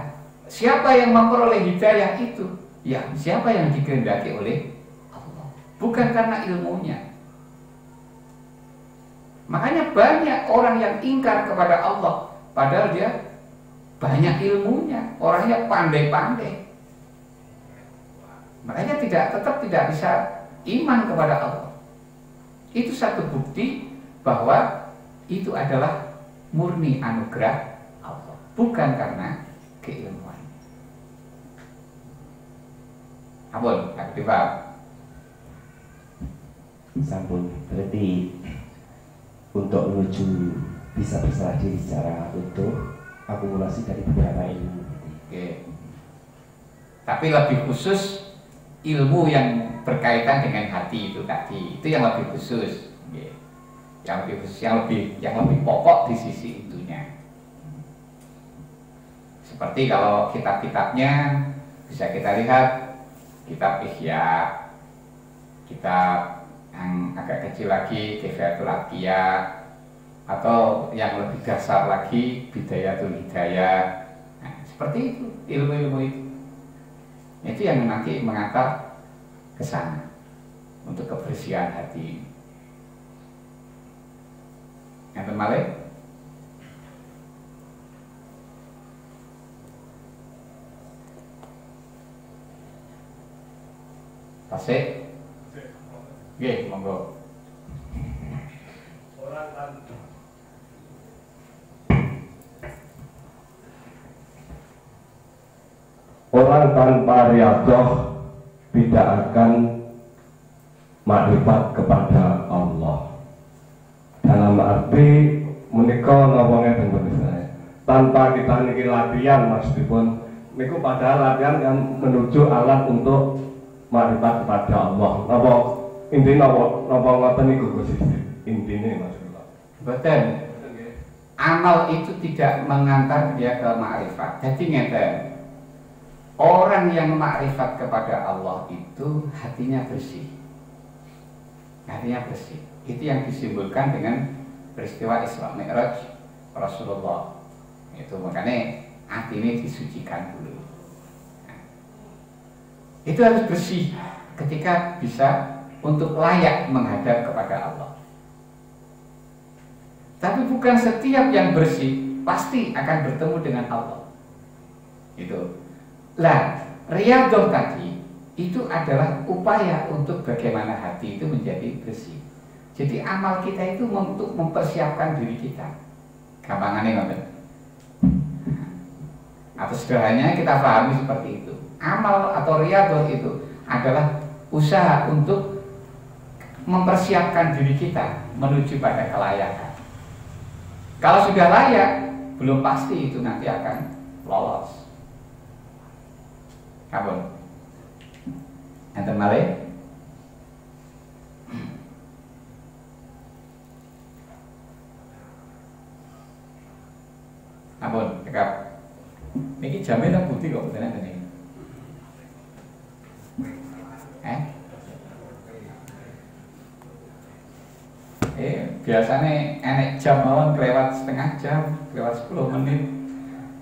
siapa yang memperoleh hidayah itu? Ya, siapa yang dikehendaki oleh Allah, bukan karena ilmunya. Makanya banyak orang yang ingkar kepada Allah, padahal dia banyak ilmunya, orangnya pandai-pandai. Makanya tetap tidak bisa iman kepada Allah. Itu satu bukti bahwa itu adalah murni anugerah Allah, bukan karena keilmuan. Ampun, aktifah. Sampun, berarti untuk menuju bisa berserah diri secara utuh, akumulasi dari beberapa ilmu. Oke. Tapi lebih khusus ilmu yang berkaitan dengan hati itu tadi, itu yang lebih khusus. Oke. Yang lebih khusus, yang lebih pokok di sisi itunya. Seperti kalau kitab-kitabnya bisa kita lihat, kitab Ihya, kitab yang agak kecil lagi Kifayatul Atqiyah, atau yang lebih dasar lagi Bidayatul Hidayah. Nah, seperti itu ilmu-ilmu itu yang nanti mengantar ke sana untuk kebersihan hati. Yang kembali Tasik. Oke, monggo. Orang tanpa riyadhah tidak akan makrifat kepada Allah. Dalam arti menika napa ngeten pemirsa. Tanpa kita niki latihan maksudipun niku padahal latihan kan menuju alat untuk makrifat kepada Allah. Napa intinya napa ngoten niku Gus? Intine maksudnya. Betul. Amal itu tidak mengantar dia ke makrifat. Jadi ngeten. Orang yang makrifat kepada Allah itu hatinya bersih. Hatinya bersih. Itu yang disimbolkan dengan peristiwa Isra Mi'raj Rasulullah. Itu makanya hati ini disucikan dulu. Nah, itu harus bersih ketika bisa untuk layak menghadap kepada Allah. Tapi bukan setiap yang bersih pasti akan bertemu dengan Allah. Itu. Lah, riyadhah tadi itu adalah upaya untuk bagaimana hati itu menjadi bersih. Jadi amal kita itu untuk mempersiapkan diri kita. Gampangannya ngoten. Atau sederhananya kita pahami seperti itu. Amal atau riyadhah itu adalah usaha untuk mempersiapkan diri kita menuju pada kelayakan. Kalau sudah layak, belum pasti itu nanti akan lolos. Kabun. Enten malih. Ampun, cekap. Niki jame nang bukti kok mboten enten iki. Biasanya enek jam mawon kelewat setengah jam, kelewat 10 menit.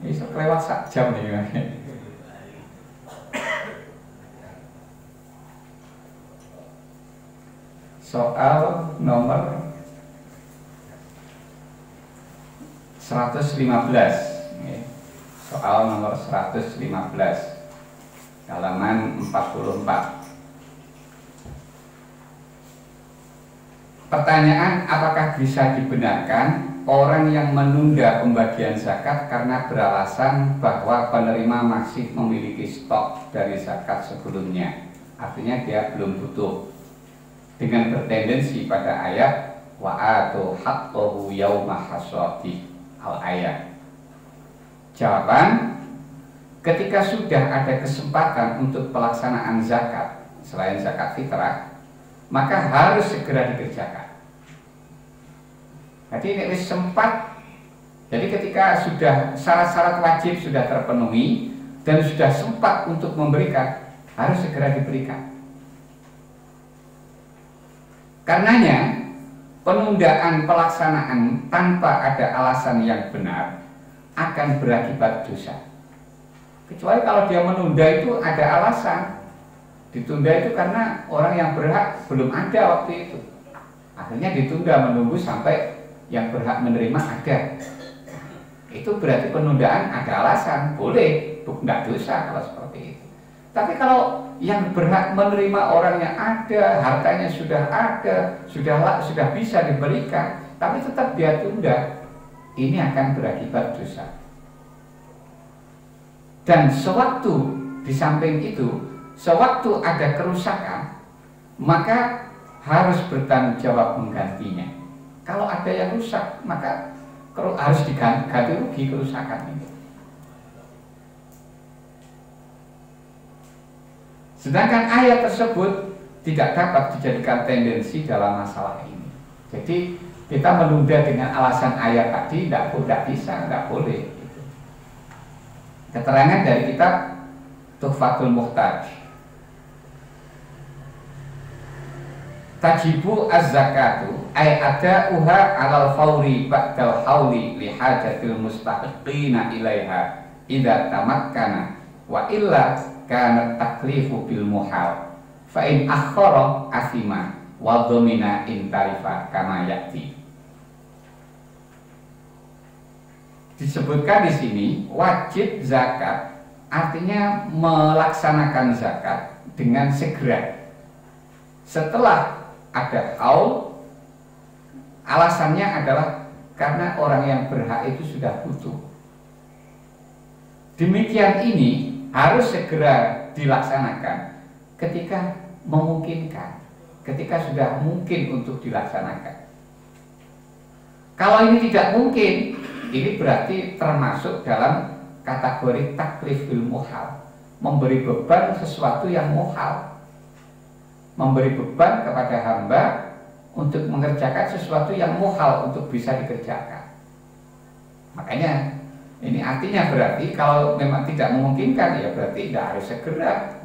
Iso kelewat sak jam nih. Soal nomor 115. Soal nomor 115 halaman 44. Pertanyaan, apakah bisa dibenarkan orang yang menunda pembagian zakat karena beralasan bahwa penerima masih memiliki stok dari zakat sebelumnya, artinya dia belum butuh, dengan bertendensi pada ayat wa'atu haqqahu yauma hasadi al-ayat. Jawaban, ketika sudah ada kesempatan untuk pelaksanaan zakat selain zakat fitrah, maka harus segera dikerjakan. Jadi ini sempat. Jadi ketika sudah syarat-syarat wajib sudah terpenuhi dan sudah sempat untuk memberikan, harus segera diberikan. Karenanya penundaan pelaksanaan tanpa ada alasan yang benar akan berakibat dosa. Kecuali kalau dia menunda itu ada alasan. Ditunda itu karena orang yang berhak belum ada waktu itu. Akhirnya ditunda menunggu sampai yang berhak menerima ada. Itu berarti penundaan ada alasan, boleh, bukan dosa kalau seperti itu. Tapi kalau yang berhak menerima orangnya ada, hartanya sudah ada, sudah bisa diberikan, tapi tetap dia tunda, ini akan berakibat dosa. Dan sewaktu di samping itu, sewaktu ada kerusakan, maka harus bertanggung jawab menggantinya. Kalau ada yang rusak, maka harus diganti rugi kerusakan itu. Sedangkan ayat tersebut tidak dapat dijadikan tendensi dalam masalah ini. Jadi kita menunda dengan alasan ayat tadi tidak bisa, tidak boleh. Keterangan dari kitab Tuhfatul Muhtaj. Tajibu az-zakatu ay ada'uha 'alal fawri ba'dal hauli li hajatil mustahiqina ilaiha idza tamakkana wa illa kana taklifu bil muhal fa in akhara asima wa dhamina in tarifa kama ya'ti. Disebutkan di sini wajib zakat artinya melaksanakan zakat dengan segera setelah ada haul. Alasannya adalah karena orang yang berhak itu sudah butuh. Demikian ini harus segera dilaksanakan ketika memungkinkan, ketika sudah mungkin untuk dilaksanakan. Kalau ini tidak mungkin, ini berarti termasuk dalam kategori taklif bil muhal, memberi beban sesuatu yang muhal, memberi beban kepada hamba untuk mengerjakan sesuatu yang muhal untuk bisa dikerjakan. Makanya ini artinya berarti kalau memang tidak memungkinkan, ya berarti tidak harus segera.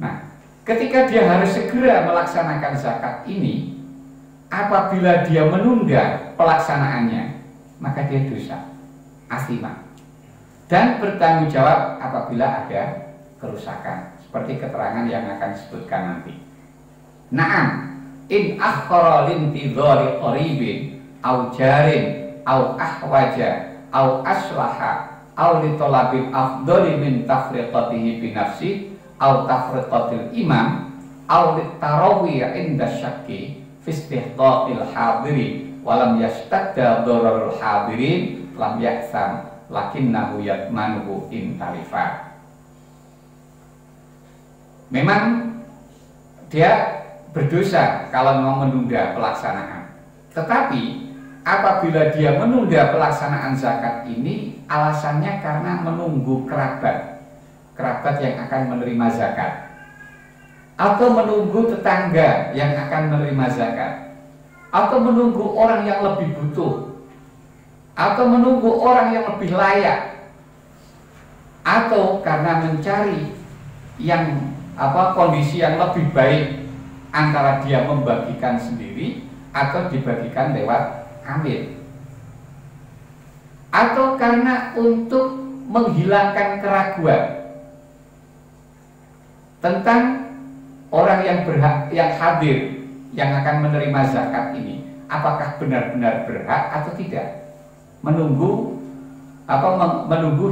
Nah, ketika dia harus segera melaksanakan zakat ini, apabila dia menunda pelaksanaannya, maka dia dosa, asimah, dan bertanggung jawab apabila ada kerusakan, seperti keterangan yang akan disebutkan nanti. Naam, in akhara lintidhari qaribin au jarin au ahwaja au aslaha au li talabil afdali min tafriqatihi bi nafsi au tafriqatil imam au li tarawih inda syakki fi istihqaqil hadiri walam yastadda dararul hadirin lam yaksam lakinnahu yatmanuhu in tarifa. Memang dia berdosa kalau mau menunda pelaksanaan. Tetapi apabila dia menunda pelaksanaan zakat ini, alasannya karena menunggu kerabat yang akan menerima zakat, atau menunggu tetangga yang akan menerima zakat, atau menunggu orang yang lebih butuh, atau menunggu orang yang lebih layak, atau karena mencari yang kondisi yang lebih baik antara dia membagikan sendiri atau dibagikan lewat amil, atau karena untuk menghilangkan keraguan tentang orang yang berhak, yang hadir, yang akan menerima zakat ini, apakah benar-benar berhak atau tidak. Menunggu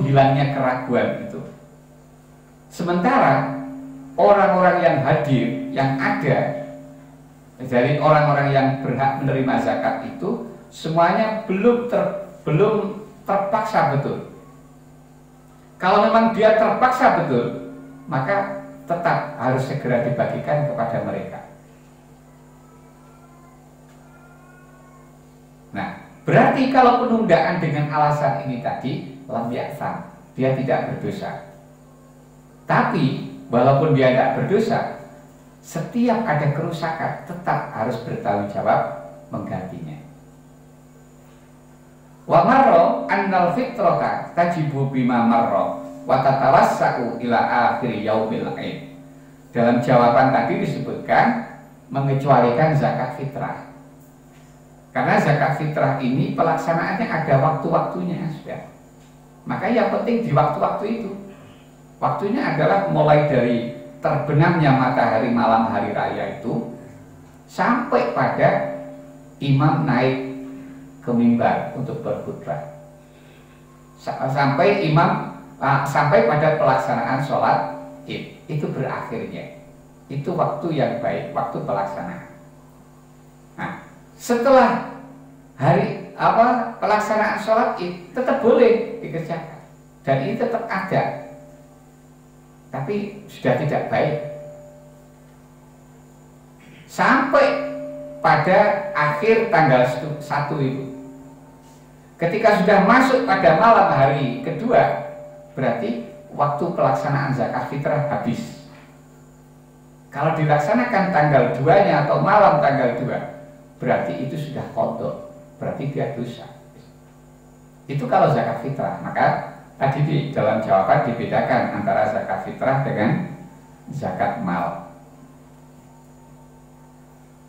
hilangnya keraguan itu. Sementara orang-orang yang hadir, yang ada dari orang-orang yang berhak menerima zakat itu semuanya belum terpaksa betul. Kalau memang dia terpaksa betul, maka tetap harus segera dibagikan kepada mereka. Nah, berarti kalau penundaan dengan alasan ini tadi, lam ya'tham, dia tidak berdosa. Tapi walaupun dia tidak berdosa, setiap ada kerusakan tetap harus bertanggung jawab menggantinya. Wa marra annal fitrata tajibu bima marra wa tatawassa'u ila akhir yaumil 'aid. Dalam jawaban tadi disebutkan mengecualikan zakat fitrah. Karena zakat fitrah ini pelaksanaannya ada waktu-waktunya, sudah. Maka yang penting di waktu-waktu itu. Waktunya adalah mulai dari terbenamnya matahari malam hari raya itu sampai pada imam naik ke mimbar untuk berkhutbah. Sampai pada pelaksanaan sholat Id, itu berakhirnya. Itu waktu yang baik, waktu pelaksanaan. Nah, setelah pelaksanaan sholat Id tetap boleh dikerjakan dan ini tetap ada. Tapi sudah tidak baik sampai pada akhir tanggal 1 itu. Ketika sudah masuk pada malam hari kedua, berarti waktu pelaksanaan zakat fitrah habis. Kalau dilaksanakan tanggal 2-nya atau malam tanggal 2, berarti itu sudah qadha, berarti dia dosa. Itu kalau zakat fitrah. Maka tadi di dalam jawaban dibedakan antara zakat fitrah dengan zakat mal.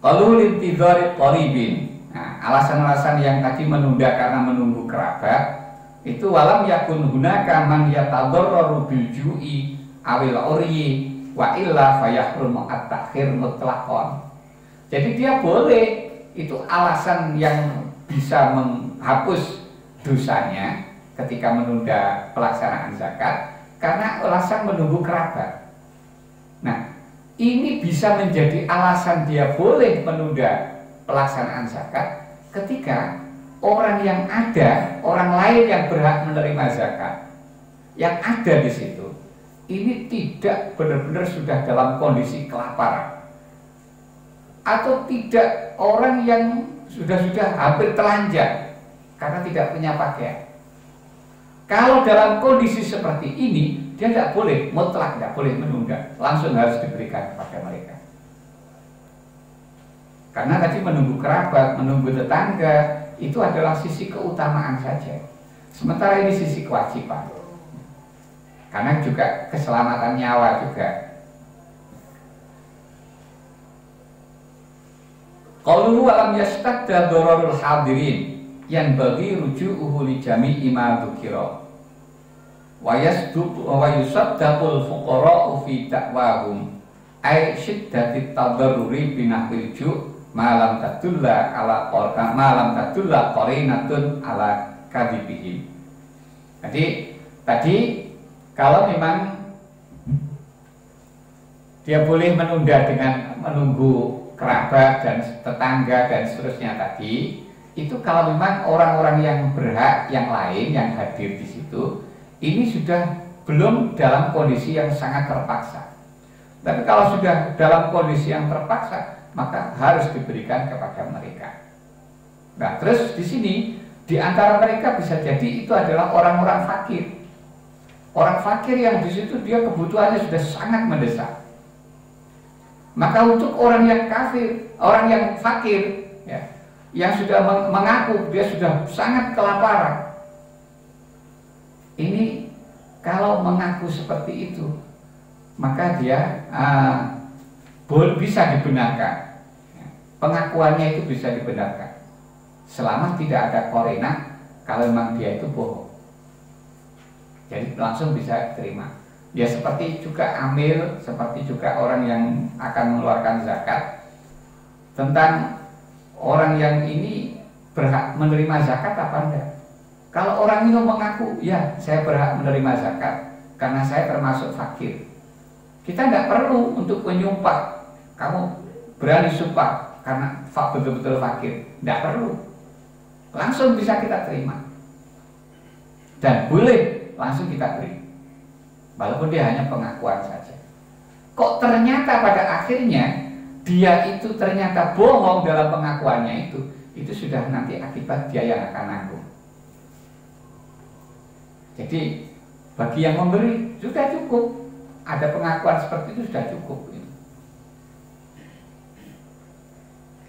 Qalu lintidhari qaribin. Nah, alasan-alasan yang tadi menunda karena menunggu kerabat itu walam yakun hunaka man yatadarraru bil ju'i awil uryi wa illa fayahrumu at-takhir mutlaqan. Jadi dia boleh, itu alasan yang bisa menghapus dosanya ketika menunda pelaksanaan zakat karena alasan menunggu kerabat. Nah, ini bisa menjadi alasan dia boleh menunda pelaksanaan zakat ketika orang yang ada, orang lain yang berhak menerima zakat yang ada di situ ini tidak benar-benar sudah dalam kondisi kelaparan, atau tidak orang yang sudah hampir telanjang karena tidak punya pakaian. Kalau dalam kondisi seperti ini, dia tidak boleh mutlak, tidak boleh menunda, langsung harus diberikan kepada mereka. Karena tadi menunggu kerabat, menunggu tetangga, itu adalah sisi keutamaan saja. Sementara ini sisi kewajiban. Karena juga keselamatan nyawa juga. Qauluhu alam yastadda dararul hadirin yang bagi ruju'uhu li jami'i ma dzukira wa yusaddaqul fuqara'u fi da'wahum ay shiddatit tadarruri binahwil ju' malam tadulla qarinatun ala kadhibihim. Jadi tadi kalau memang dia boleh menunda dengan menunggu kerabat dan tetangga dan seterusnya tadi, itu kalau memang orang-orang yang berhak yang lain yang hadir di situ ini sudah belum dalam kondisi yang sangat terpaksa. Tapi kalau sudah dalam kondisi yang terpaksa, maka harus diberikan kepada mereka. Nah, terus di sini di antara mereka bisa jadi itu adalah orang-orang fakir. Orang fakir yang di situ dia kebutuhannya sudah sangat mendesak. Maka untuk orang yang kafir, orang yang fakir, ya, yang sudah mengaku dia sudah sangat kelaparan, ini kalau mengaku seperti itu, maka dia bisa dibenarkan. Pengakuannya itu bisa dibenarkan selama tidak ada korena kalau memang dia itu bohong. Jadi langsung bisa terima. Ya seperti juga amil, seperti juga orang yang akan mengeluarkan zakat. Tentang orang yang ini berhak menerima zakat apa enggak. Kalau orang ini mengaku, ya saya berhak menerima zakat karena saya termasuk fakir, kita tidak perlu untuk menyumpah. Kamu berani sumpah karena betul-betul fakir, tidak perlu. Langsung bisa kita terima dan boleh langsung kita beri, walaupun dia hanya pengakuan saja. Kok ternyata pada akhirnya dia itu ternyata bohong dalam pengakuannya itu sudah nanti akibat dia yang akan nanggung. Jadi bagi yang memberi sudah cukup, ada pengakuan seperti itu sudah cukup.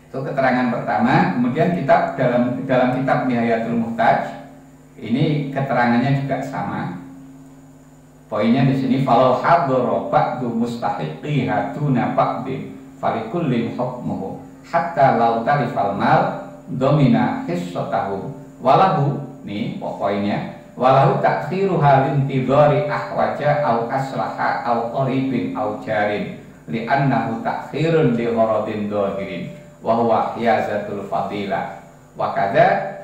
Itu keterangan pertama. Kemudian kitab dalam kitab Nihayatul Muhtaj ini keterangannya juga sama. Poinnya di sini, falau hadoro ba'du mustahiqi haduna ba'di falikullin hukmuhu hatta lau tarifal mal domina hissatahu walahu. Nih poinnya, walau takhiru halin tidori ahwaja au aslaha au qoribin au jarin li'annahu takhirun li gharadin dohirin wa huwa hiyazatul fadilah wa kada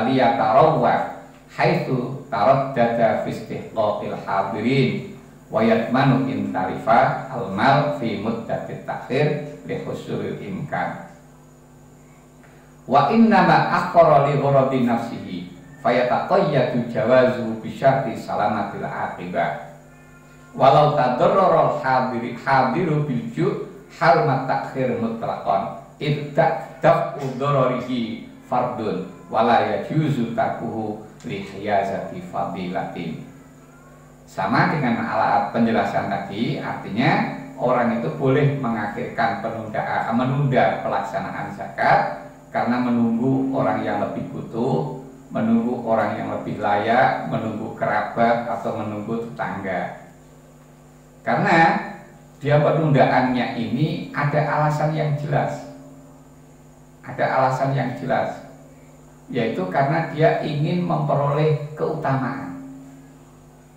liyatarawwa haitsu taraddada fi istihqaqil hadirin wa yatmanu in tarifa al-mal fi muddatit takhir li husulil imkan wa innama akhara li gharadi nafsihi fayataqayyadu jawazu bi syarti salamatil aqibah walau tadarrara hadiru bil ju' harmat takhir mutlaqan idda daf'u dararihi fardun wala yajuzu takuhu li hiyazati fadilatin. Sama dengan alat penjelasan tadi, artinya orang itu boleh mengakhirkan menunda pelaksanaan zakat karena menunggu orang yang lebih butuh, menunggu orang yang lebih layak, menunggu kerabat atau menunggu tetangga. Karena dia penundaannya ini ada alasan yang jelas. Ada alasan yang jelas, yaitu karena dia ingin memperoleh keutamaan,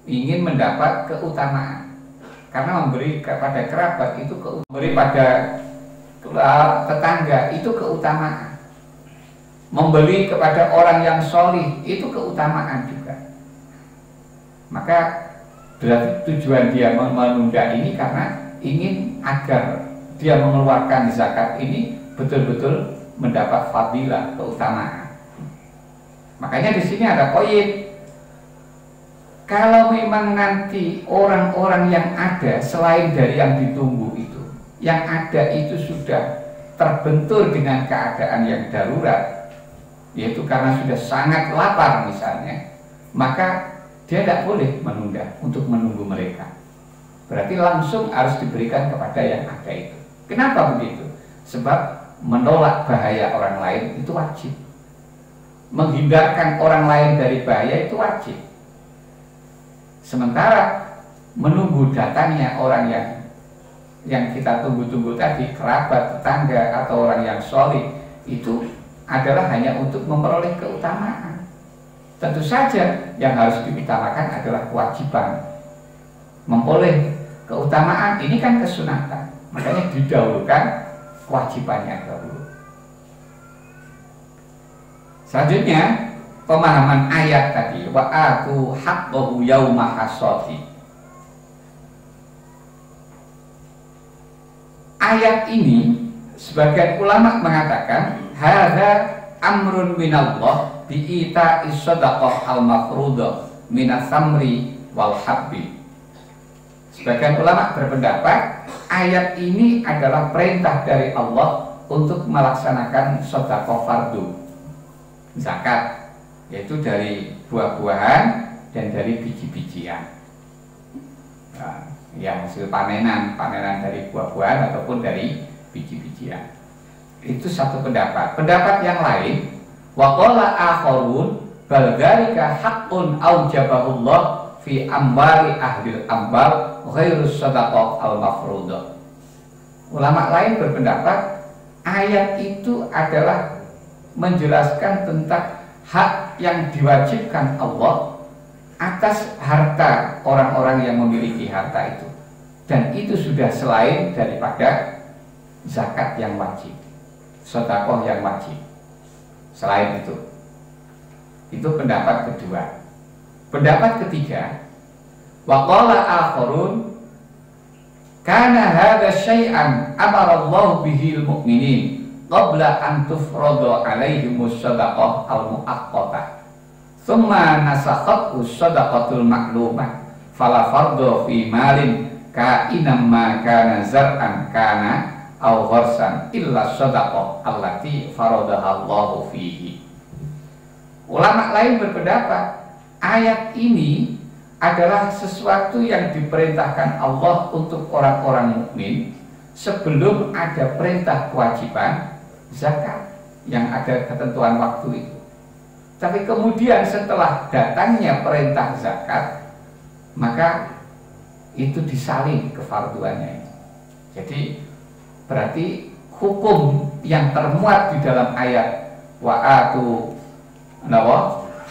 ingin mendapat keutamaan. Karena memberi kepada kerabat itu memberi pada tetangga itu keutamaan, memberi kepada orang yang solih itu keutamaan juga. Maka berarti tujuan dia menunda ini karena ingin agar dia mengeluarkan zakat ini betul-betul mendapat fadilah, keutamaan. Makanya di sini ada poin. Kalau memang nanti orang-orang yang ada selain dari yang ditunggu itu, yang ada itu sudah terbentur dengan keadaan yang darurat, yaitu karena sudah sangat lapar misalnya, maka dia tidak boleh menunda untuk menunggu mereka. Berarti langsung harus diberikan kepada yang ada itu. Kenapa begitu? Sebab menolak bahaya orang lain itu wajib. Menghindarkan orang lain dari bahaya itu wajib. Sementara menunggu datangnya orang yang kita tunggu-tunggu tadi, kerabat, tetangga atau orang yang solih, itu adalah hanya untuk memperoleh keutamaan. Tentu saja yang harus diutamakan adalah kewajiban. Memperoleh keutamaan ini kan kesunatan, makanya didahulukan kewajibannya dahulu. Selanjutnya pemahaman ayat tadi, wa atu haqqahu yauma hasadi. Ayat ini sebagian ulama mengatakan hadza amrun minallah bi'ita is-shadaqah al-mafruḍah minas samri wal habbi. Sebagian ulama berpendapat ayat ini adalah perintah dari Allah untuk melaksanakan sedekah fardu, zakat, yaitu dari buah-buahan dan dari biji-bijian. Nah, ya hasil panenan dari buah-buahan ataupun dari biji-bijian. Itu satu pendapat. Pendapat yang lain, wa qala akharun bal dzalika haqqun aujabahullah fi amwali ahlil ambal ghairu shadaqah al-mafruḍah. Ulama lain berpendapat ayat itu adalah menjelaskan tentang hak yang diwajibkan Allah atas harta orang-orang yang memiliki harta itu, dan itu sudah selain daripada zakat yang wajib. sedekah yang wajib. Selain itu pendapat kedua. Pendapat ketiga, wa qala akharun kana hadza syai'an amara Allah bihi al-mu'minin qabla an tufrada 'alaihimus shadaqah al-mu'aqqatah. Thumma nasakhathu shadaqatul ma'lumah fala fardhu fi malin ka'inam ma kana zar'an kana aw gharsan illa shadaqah allati faradaha Allah fihi. Ulama lain berpendapat ayat ini adalah sesuatu yang diperintahkan Allah untuk orang-orang mukmin sebelum ada perintah kewajiban zakat yang ada ketentuan waktu itu. Tapi kemudian setelah datangnya perintah zakat, maka itu disalin kefarduannya. Jadi berarti hukum yang termuat di dalam ayat wa'atu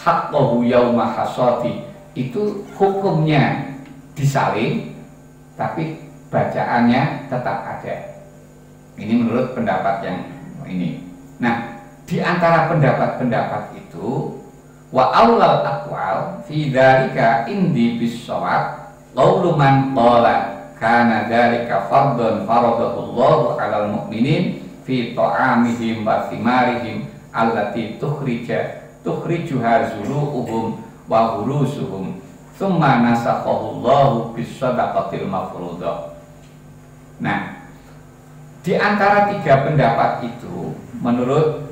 haqqahu yauma hasadi itu hukumnya disalin, tapi bacaannya tetap ada. Ini menurut pendapat yang ini. Nah, di antara pendapat-pendapat itu wa aulal aqwal fi dzalika indi bis-shawab qaulu man qala kana dzalika fardhun faradahu Allahu 'alal mu'minin fi ta'amihim wa thimarihim allati tukhrijuha zuru'uhum wa hurusuhum thumma nasakhahu Allahu bis-shadaqatil mafruḍah. Nah, di antara tiga pendapat itu menurut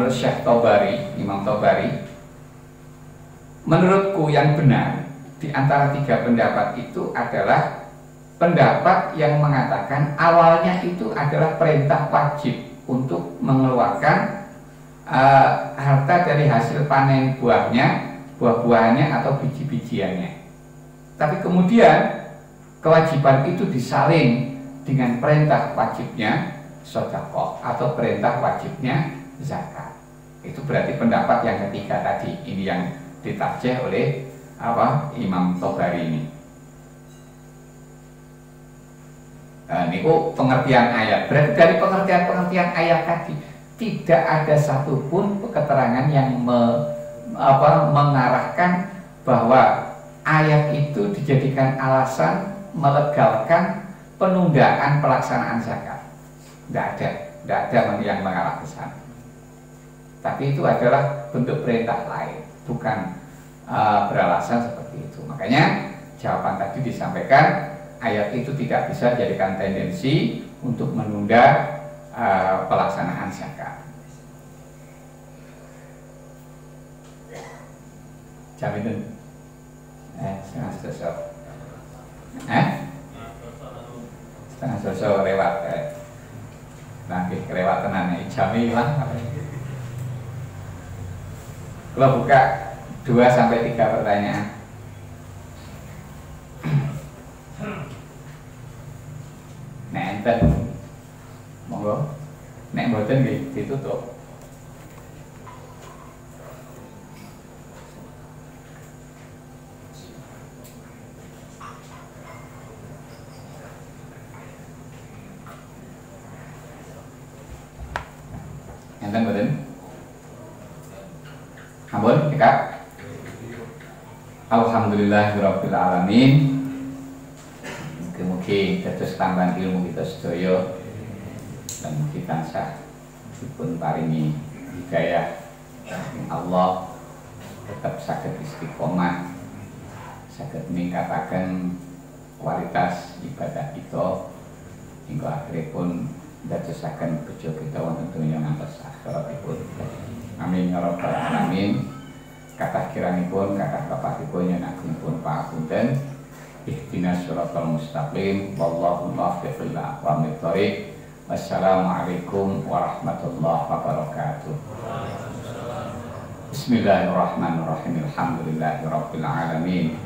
Syekh Tobari, Imam Tobari, menurutku yang benar di antara tiga pendapat itu adalah pendapat yang mengatakan awalnya itu adalah perintah wajib untuk mengeluarkan harta dari hasil panen buah-buahnya atau biji-bijiannya. Tapi kemudian kewajiban itu disalin dengan perintah wajibnya sedekah atau perintah wajibnya zakat. Itu berarti pendapat yang ketiga tadi. Ini yang ditarjih oleh Imam Tobari ini. Ini pengertian ayat. Berarti dari pengertian ayat tadi tidak ada satupun keterangan yang mengarahkan bahwa ayat itu dijadikan alasan melegalkan penundaan pelaksanaan zakat. Tidak ada yang mengarah ke sana. Tapi itu adalah bentuk perintah lain, bukan beralasan seperti itu. Makanya jawaban tadi disampaikan, ayat itu tidak bisa dijadikan tendensi untuk menunda pelaksanaan zakat. Jaminan setengah sosok lewat nanti kelewatan jami hilang. Kalau buka 2-3 pertanyaan. Nek enten monggo, nek mboten nggih ditutup. Enten mboten? Ampun, Kak. Alhamdulillahirabbil alamin. Mugi-mugi dados tambahan ilmu kita sedaya dan mugi tansah dipun paringi hidayah Allah, tetap saged istiqomah, saged meningkataken kualitas ibadah kita hingga akhiripun dadosaken bejo kita wonten donya ngantos akhiratipun. Amin ya rabbal alamin. Kathah kiranipun, kathah kapatipun nyunakenipun pangapunten. Ihdinas siratal mustaqim, wallahu muwaffiq ila aqwamit thoriq. Wassalamualaikum warahmatullahi wabarakatuh. Bismillahirrahmanirrahim. Alhamdulillahirabbil alamin.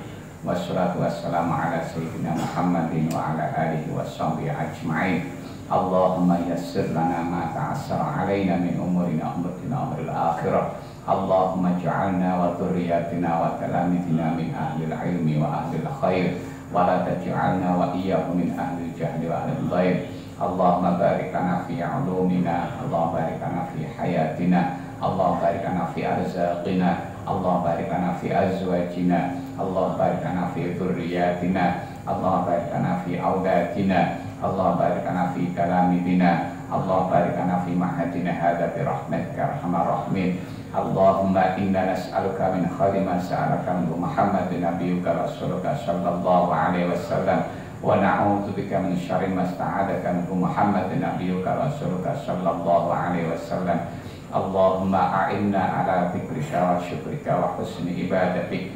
Wassalatu wassalamu ala sayyidina Muhammadin wa ala alihi washabbihi ajmain. Allahumma yassir lana ma ta'assara alaina min umurina umril akhirah. Allahumma ja'alna wa dhurriyyatina wa talamidina min ahlil ilmi wa ahlil khair wa la taj'alna wa iyyahum min ahlil jahli wa ahlil ghair. Allahumma barik lana fi ulumina, Allahumma barik lana fi hayatina, Allahumma barik lana fi arzaqina, Allahumma barik lana fi azwajina, Allahumma barik lana fi dzurriyyatina, Allahumma barik lana fi auladina, Allahumma barik lana fi talamidina, Allahumma barik lana fi ma'hadina hadza bi rahmatika arhamar rahimin. Allahumma inna nas'aluka min khairi ma sa'alaka minhu Muhammadun nabiyyuka rasuluka sallallahu alaihi wasallam wa na'udzu bika min syarri ma sta'adaka minhu Muhammadun nabiyyuka rasuluka sallallahu alaihi wasallam. Allahumma a'inna ala dzikrika wa syukrika wa husni ibadatik.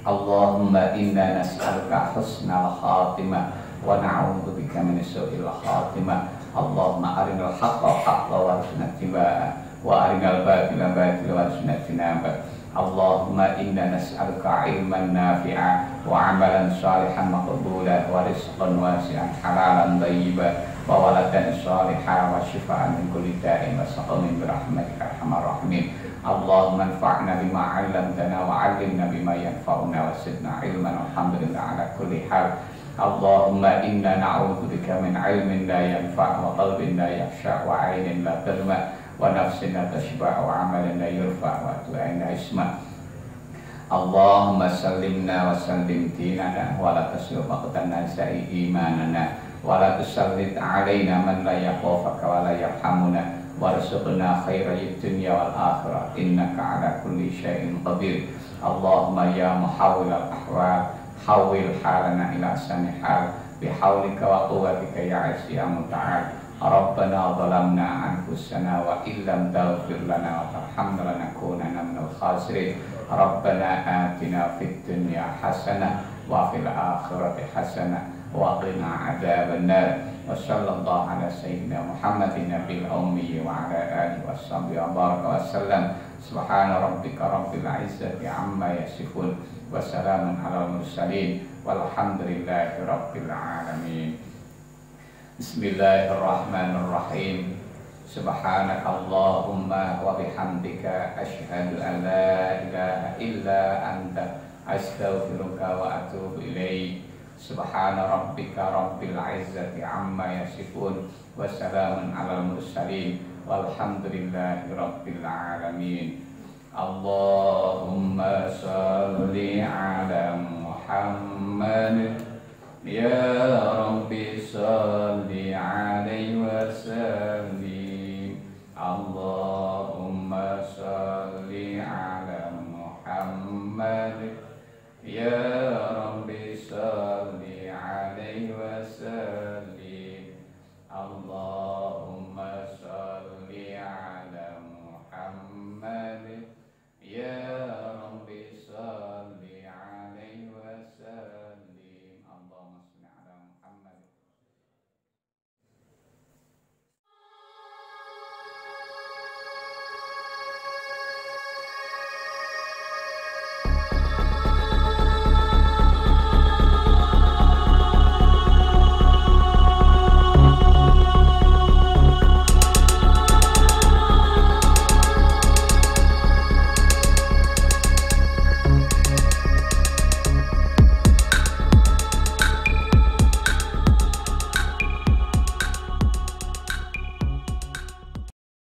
Allahumma inna nas'aluka husnal khatimah wa na'udzu bika min su'il khatimah. Allahumma arinal haqqa haqqan warzuqna ittiba'ah wa arinal batila batila warzuqna ijtinabah. Allahumma inna nas'aluka ilman nafi'a wa amalan salihan maqbulan wa rizqan wasi'an halalan thayyiban wa waladan salihan wa shifaan min kulli da'in wa saqamin bi rahmatika arhamar rahimin. Allahumma anfa'na bima 'allamtana wa 'allimna bima yanfa'una wa zidna ilman walhamdulillah ala kulli hal. Allahumma inna na'udzubika min 'ilmin la yanfa' wa qalbin la yakhsha' wa 'ainin la tadma' wa nafsin la tashba' wa 'amalin la yurfa' wa du'ain la yasma'. Allahumma sallimna wa sallim dinana wa la tasluh maqtana sa'i imanana wa la tusallit 'alaina man la yakhafaka wa la yarhamuna warzuqna khairal dunya wal akhirah innaka 'ala kulli syai'in qadir. Allahumma ya muhawwilal ahwal hawil halana ila ahsani hal bihaulika wa quwwatika ya 'azza ya muta'al. Rabbana zalamna anfusana wa illam taghfir lana wa tarhamna lanakunanna minal khasirin. Rabbana atina fid dunya hasanah wa fil akhirati hasanah wa qina adzabannar. Wa sallallahu ala sayyidina Muhammadin nabiyil ummi wa ala alihi washabbihi wa baraka wa sallam. Subhana rabbika rabbil izzati amma yasifun wa salamun alal mursalin walhamdulillahi rabbil alamin. Bismillahirrahmanirrahim. Subhanakallahumma wa bihamdika asyhadu an la ilaha illa anta astaghfiruka wa atubu ilaik. Subhana rabbika rabbil izzati amma yasifun wa salamun alal mursalin walhamdulillahi rabbil alamin. Allahumma salli ala Muhammad